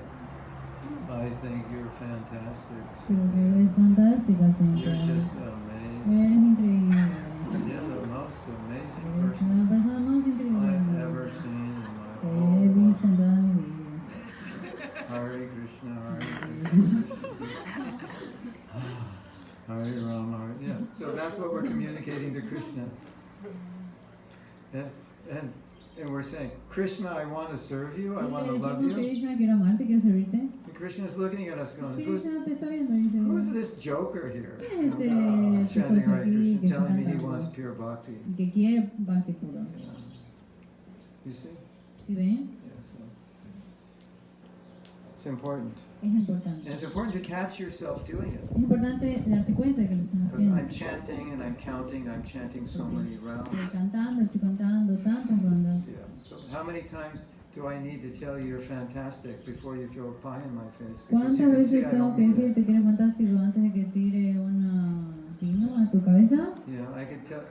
I think you're fantastic. Creo que eres fantástica, Cintia. You're just amazing. Eres increíble. You're the most amazing Eres person la persona más increíble del I've mundo ever seen in my que he whole visto en life. toda mi vida. Hare Krishna, Hare Krishna. Hare Rama, Hare. Yeah. So that's what we're communicating to Krishna. And we're saying, Krishna, I want to serve you, I want to love Decimos, you. Krishna, quiero amarte, quiero servirte. And Krishna's looking at us going, Krishna te está viendo y dice, who's this joker here? ¿quién es este Chanting Hare aquí que Krishna, está telling me he cantando wants pure bhakti. y que quiere bhakti puro? You see? ¿Sí ven? Yeah, so it's important. Es importante. And it's important to catch yourself doing it. Es importante darte cuenta de que lo estás Because haciendo. I'm chanting and I'm counting, I'm chanting so many rounds. Estoy contando tantas rondas. Yeah. So how many times do I need to tell you you're fantastic before you throw a pie in my face? Because ¿Cuántas you can see veces I tengo don't que mean it. decirte que eres fantástico antes de que tire una pino a tu cabeza? You know, I could tell,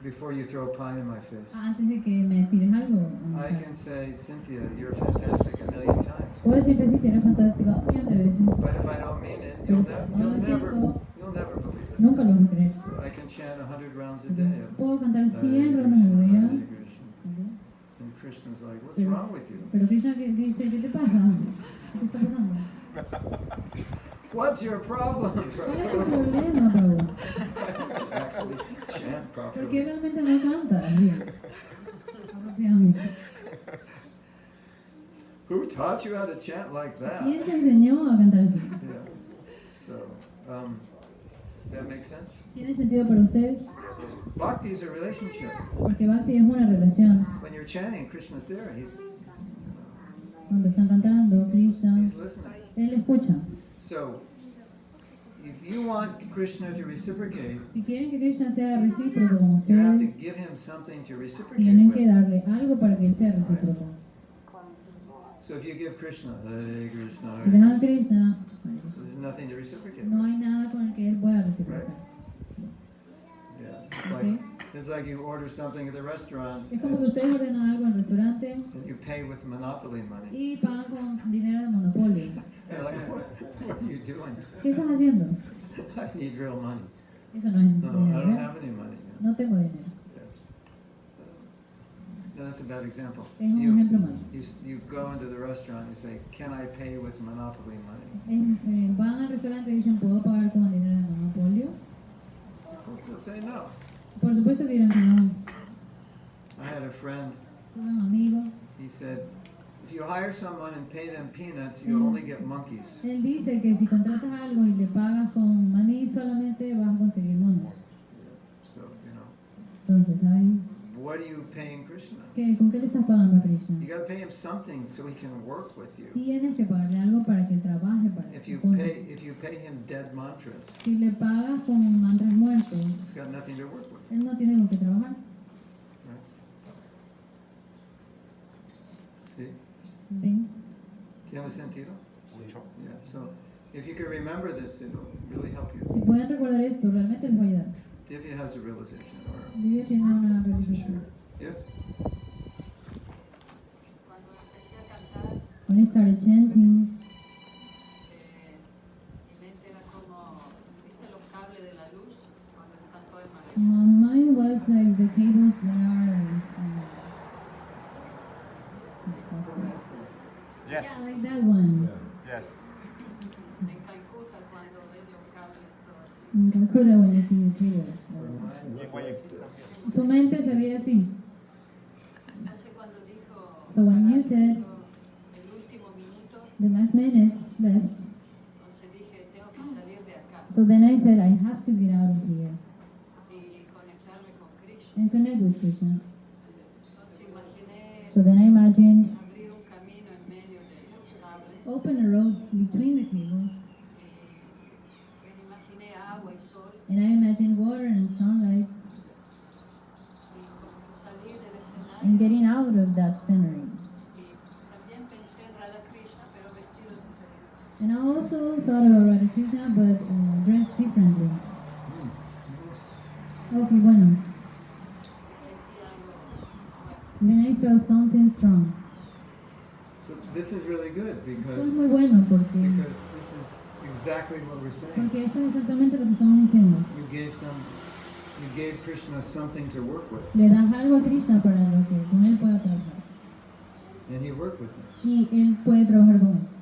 before you throw a pie in my face. Antes de que me tires algo. I can say, Cynthia, you're fantastic a million times. Puedo decirte sí, que eres fantástico un millón de veces. But if I don't mean it, Pero you'll, si no lo siento, you'll never believe it. nunca lo vas a creer. I can chant 100 rounds a day. Entonces, puedo cantar Hare 100 rondas al Krishna, día. Hare Krishna. And Krishna's like, what's Pero, wrong with you? pero Krishna que dice, ¿qué te pasa? ¿Qué está pasando? What's your problem? ¿Cuál es tu problema, Prabhu? Actually, chant ¿Por properly. qué realmente no cantas bien? Apropiadamente. Who taught you how to chant like that? ¿Quién te enseñó a cantar así? Yeah. So, does that make sense? ¿Tiene sentido para ustedes? Bhakti is a relationship. Porque Bhakti es una relación. When you're chanting, Krishna's there. He's Cuando están cantando, Krishna, listening. Él escucha. So, if you want Krishna to reciprocate, Si quieren que Krishna sea recíproco con you have to ustedes, give him something to reciprocate tienen que with. darle algo para que Él sea recíproco. So if you give Krishna, Hare Krishna, Si Hare le dan a Krishna, Krishna, so there's nothing to reciprocate. no hay nada con el que Él pueda reciprocar. Yeah. It's like you order something at the restaurant Es como que ustedes ordenan algo en el restaurante and you pay with monopoly money. y pagan con dinero de monopolio. They're like, what are you doing? ¿Qué estás haciendo? I need real money. Eso no es No, I dinero, don't ¿verdad? have any money. No tengo dinero. No, that's a bad example. Es un ejemplo malo. You go into the restaurant and say, can I pay with monopoly money? Van al restaurante y dicen, ¿puedo pagar con dinero de monopolio? So say no. Por supuesto que dirán que no. I had a friend, Tuve un amigo. he said, if you hire someone and pay them peanuts, you only get monkeys. Él dice que si contratas algo y le pagas con maní, solamente vas a conseguir monos. So, you know, Entonces, ¿saben? what are you paying Krishna? ¿Con qué le estás pagando a Krishna? You got to pay him something so he can work with you. Tienes que pagarle algo para que él trabaje para If ti. you pay him dead mantras, Si le pagas con mantras muertos, he's got nothing to work with. él no tiene con qué trabajar. Right? See? ¿Ven? ¿Tiene sentido? Yeah. So if you can remember this, it'll really help you. Si pueden recordar esto, realmente les va a ayudar. Divya has a realization. Or, Divya tiene una realización. yes? Cuando empecé a cantar, When he started chanting, mi mente era como, ¿viste los cables de la luz? Cuando están todos amarillos. my mind was like the cables that are Yes. yeah, like that one. Yes. En Calcuta, cuando ves los cables todos así. In Calcutta, when you see the cables. Y en Guayaquil también. Su mente se veía así. Entonces cuando dijo, So when you said el último minuto, the last minute left, entonces dije, tengo que salir de acá so then I said I have to get out of here y conectarme con Krishna. and connect with Krishna. Entonces imaginé So then I imagined abrir un camino en medio de los cables. open a road between the cables, Imaginé agua y sol and I imagined water and sunlight y salir del escenario. and getting out of that scenery. Y también pensé en Radha Krishna, pero vestidos diferentes. And I also thought about Radha Krishna, but dressed differently. Okay, bueno. Sentí algo nuevo. Then I felt something strong. So this is really good Esto es muy bueno because porque this is exactly what we're saying. esto es exactamente lo que estamos diciendo. You gave Krishna something to work with, Le das algo a Krishna para lo que con él pueda trabajar. and he worked with it. Y él puede trabajar con eso.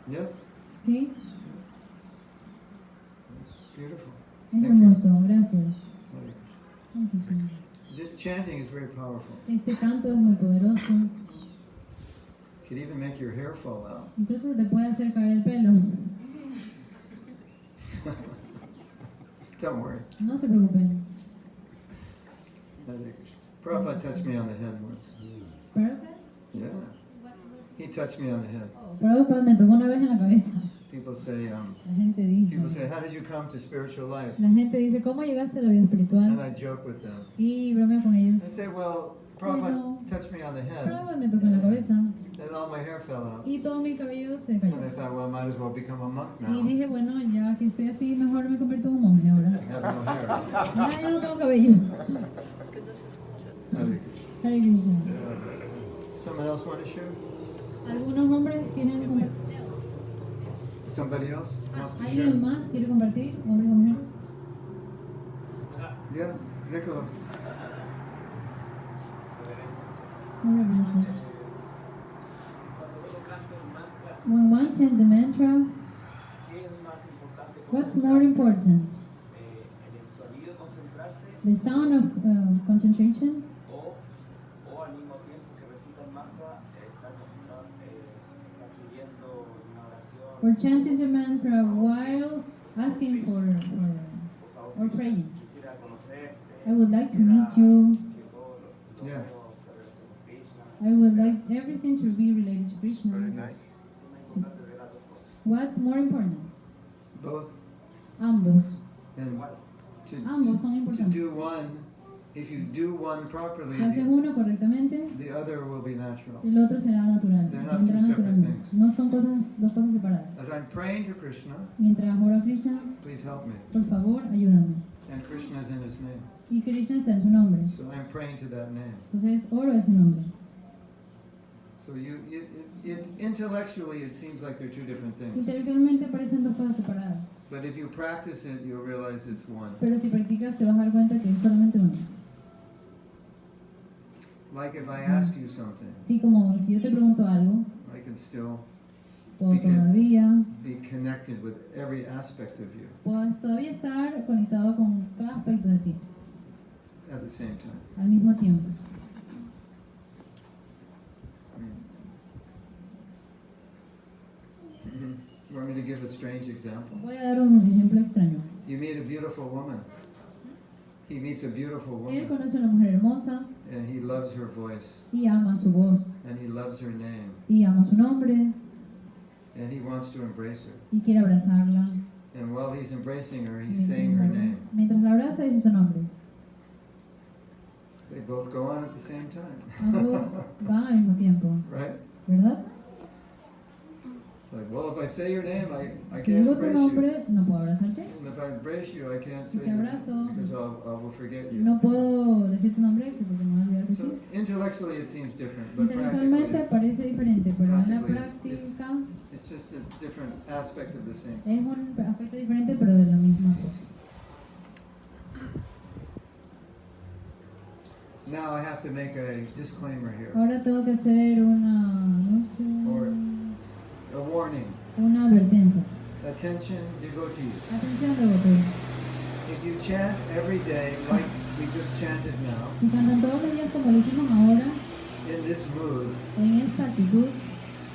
Yes? ¿Sí? Beautiful. Es Thank you. hermoso, gracias. Hare Thank you, Señor. Krishna. This chanting is very powerful. Este canto es muy poderoso. It could even make your hair fall out. Incluso te puede hacer caer el pelo. Don't worry. No se preocupen. Hare Krishna. Prabhupada touched me on the head once. Perfect. Yeah. He touched me on the head. Prabhupada me tocó una vez en la cabeza. People say, La gente dice, how did you come to spiritual life? la gente dice, ¿cómo llegaste a la vida And espiritual? I joke with them. Y bromeo con ellos. I say, well, Prabhupada touched me on the head, Prabhupada me tocó en la cabeza and all my hair fell out. y todo mi cabello se And cayó. I thought, well, I might as well become a monk Y now. dije, bueno, ya que estoy así, mejor me convierto en un monje ahora. I have no hair. Ya no tengo cabello. Hare Hare Krishna. Krishna. Someone else want to share? ¿Algunos hombres quieren compartir? Somebody else wants to share? ¿Alguien más quiere compartir? ¿Hombres o mujeres? Yes, Nicholas. Muchas gracias. When one chants the mantra, what's more important? The sound of concentration? O al mismo tiempo que recita el mantra, está pidiendo una oración. Or chanting the mantra while asking for or praying. Quisiera conocerte. I would like to meet you. Yeah. I would like everything to be related to Krishna. Very nice. What's more important? Both. Ambos. And Ambos son to importantes. do one, if you do one properly, Si haces uno correctamente, the other will be natural. el otro será natural. They're not Vendrá two separate naturalmente. things. No son dos cosas separadas. As I'm praying to Krishna, Mientras oro a Krishna, please help me. por favor, ayúdame. And Krishna is in his name. Y Krishna está en su nombre. So I'm praying to that name. Entonces, oro ese nombre. So intellectually it seems like they're two different things. Intelectualmente parecen dos cosas separadas. But if you practice it, you'll realize it's one. Pero si practicas, te vas a dar cuenta que es solamente uno. Like if I ask you something, Sí, como si yo te pregunto algo, I can still puedo todavía be connected with every aspect of you puedes todavía estar conectado con cada aspecto de ti at the same time. al mismo tiempo. You want me to give a strange example? Voy a dar un ejemplo extraño. You meet a beautiful woman. He meets a beautiful Él woman, conoce a una mujer hermosa and he loves her voice, y ama su voz and he loves her name, y ama su nombre and he wants to embrace her. y quiere abrazarla. And while he's embracing her, he's saying her name. Mientras la abraza dice su nombre. They both go on at the same time. Ambos van al mismo tiempo, Right? ¿verdad? It's like, well, if I say your name, I Si can't digo tu embrace you. nombre, no puedo abrazarte. And if I embrace you, I can't Si say te your name abrazo, because I will forget you. no puedo decir tu nombre porque me voy a olvidar de So ti. intellectually it seems different, but Intelectualmente practically parece diferente, pero en la practically práctica it's just a different aspect of the same. es un aspecto diferente, pero de la misma cosa. Now I have to make a disclaimer here, Ahora tengo que hacer or a warning. una advertencia. Attention, devotees. Atención, devotos. If you chant every day like we just chanted now, Si cantan todos los días como lo hicimos ahora, in this mood, en esta actitud,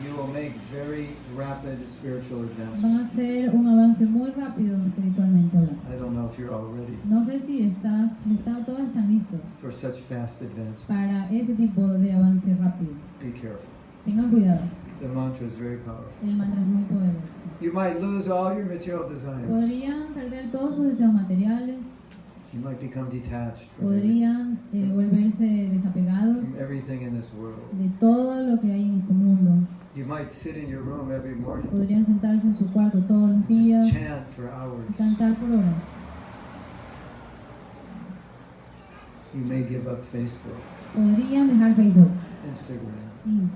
You will make very rapid spiritual Van advancement. a hacer un avance muy rápido espiritualmente hablando. I don't know if you're all ready No sé si todos están listos for such fast advancement. para ese tipo de avance rápido. Be careful. Tengan cuidado, The mantra is very powerful. el mantra es muy poderoso. You might lose all your material desires. Podrían perder todos sus deseos materiales, You might become detached from podrían volverse desapegados everything in this world. de todo lo que hay en este mundo. You might sit in your room every morning, Podrían sentarse en su cuarto todos los días just chant for hours. y cantar por horas. You may give up Facebook, Podrían dejar Facebook, Instagram, Instagram,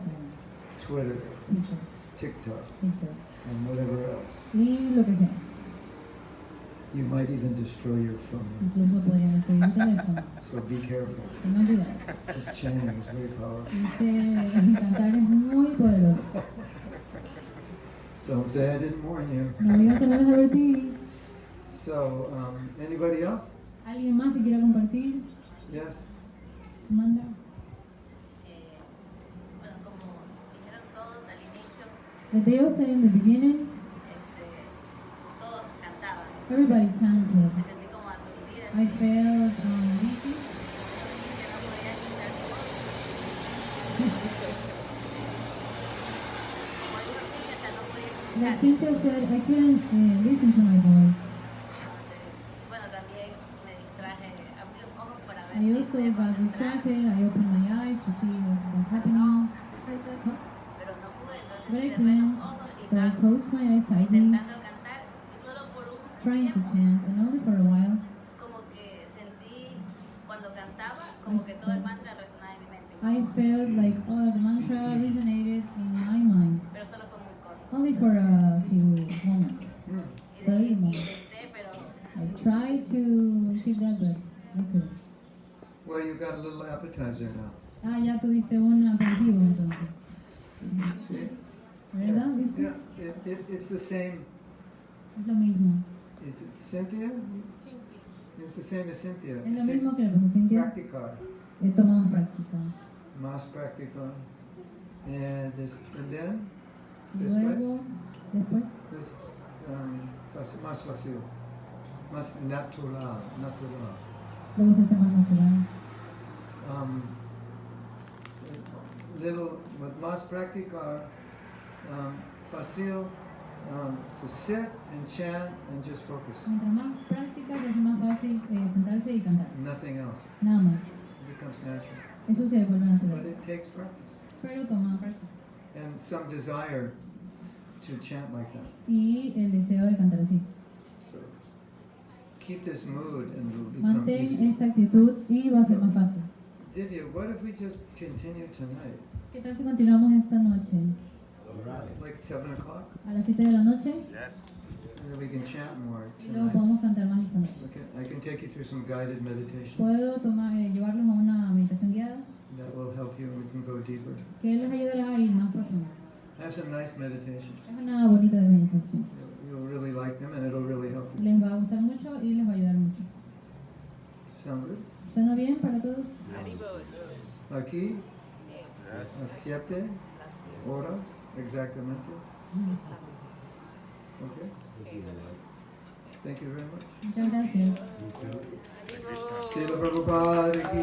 Twitter, Twitter, TikTok, TikTok and whatever else. y lo que sea. You might even destroy your phone. Incluso podrían destruir el teléfono. So be careful. Tengan cuidado. This chanting is very powerful. Cantar es muy poderoso. Don't say I didn't warn you. No digan que no les advertí. So, anybody else? ¿Alguien más que quiera compartir? Yes? Manda. Bueno, como dijeron todos al inicio, The day was in the beginning, todos cantaban. everybody chanted. Me sentí como aturdida, I así, felt dizzy. así que no podía escuchar mi voz. Como dijo Silvia, o sea, no podía escuchar. Like Cynthia said, I couldn't listen to my voice. Entonces, bueno, también me distraje, abrí los ojos para ver I si also podía got concentrar, distracted. I opened my eyes to see what was happening, pero no pude, but I entonces cerré couldn't. los ojos y So I estaba closed my eyes tightly, intentando cantar y solo por un trying to tiempo, chant, and only for a while, como que sentí cuando cantaba, como que todo el mantra resonaba en mi mente. I felt like, oh, the mantra resonated in my mind. Pero solo fue muy corto. Only for a few moments. Y de ahí intenté, pero I tried to keep that, but I couldn't. Well, you got a little appetizer now. Ah, ya tuviste un aperitivo entonces. See? ¿Verdad? ¿Viste? Yeah, it's the same. Es lo mismo. Is it Cynthia? Cintia. It's the same as Cynthia. Es lo mismo que la profesora Cintia. Practicar. Toma más práctica. Más practicar. And then? Y luego, después, Más fácil. Más natural. luego se hace más natural. Más practicar, fácil to sit and chant and just focus. Mientras más práctica, se hace más fácil sentarse y cantar. Nothing else. Nada más. It becomes natural. Eso se vuelve But natural. it takes practice. Pero toma práctica. And some desire to chant like that. Y el deseo de cantar así. So keep this mood and it'll become Mantén easy. esta actitud y va a ser más fácil. Divya, what if we just continue tonight? ¿Qué tal si continuamos esta noche? Like 7 o'clock? A las 7 de la noche Yes. And then we can chant more y luego tonight. podemos cantar más esta noche. Okay, I can take you through some guided meditation Puedo llevarlos a una meditación guiada that will help you and we can go deeper. que les ayudará a ir más profundo. I have some nice meditations. Es una bonita de meditación. You'll really like them and it'll really help you. Les va a gustar mucho y les va a ayudar mucho. Sound good? ¿Suena bien para todos? Aquí, Yes. a 7 horas exactamente. Okay? Thank you very much. Muchas gracias. Srila Prabhupada ki.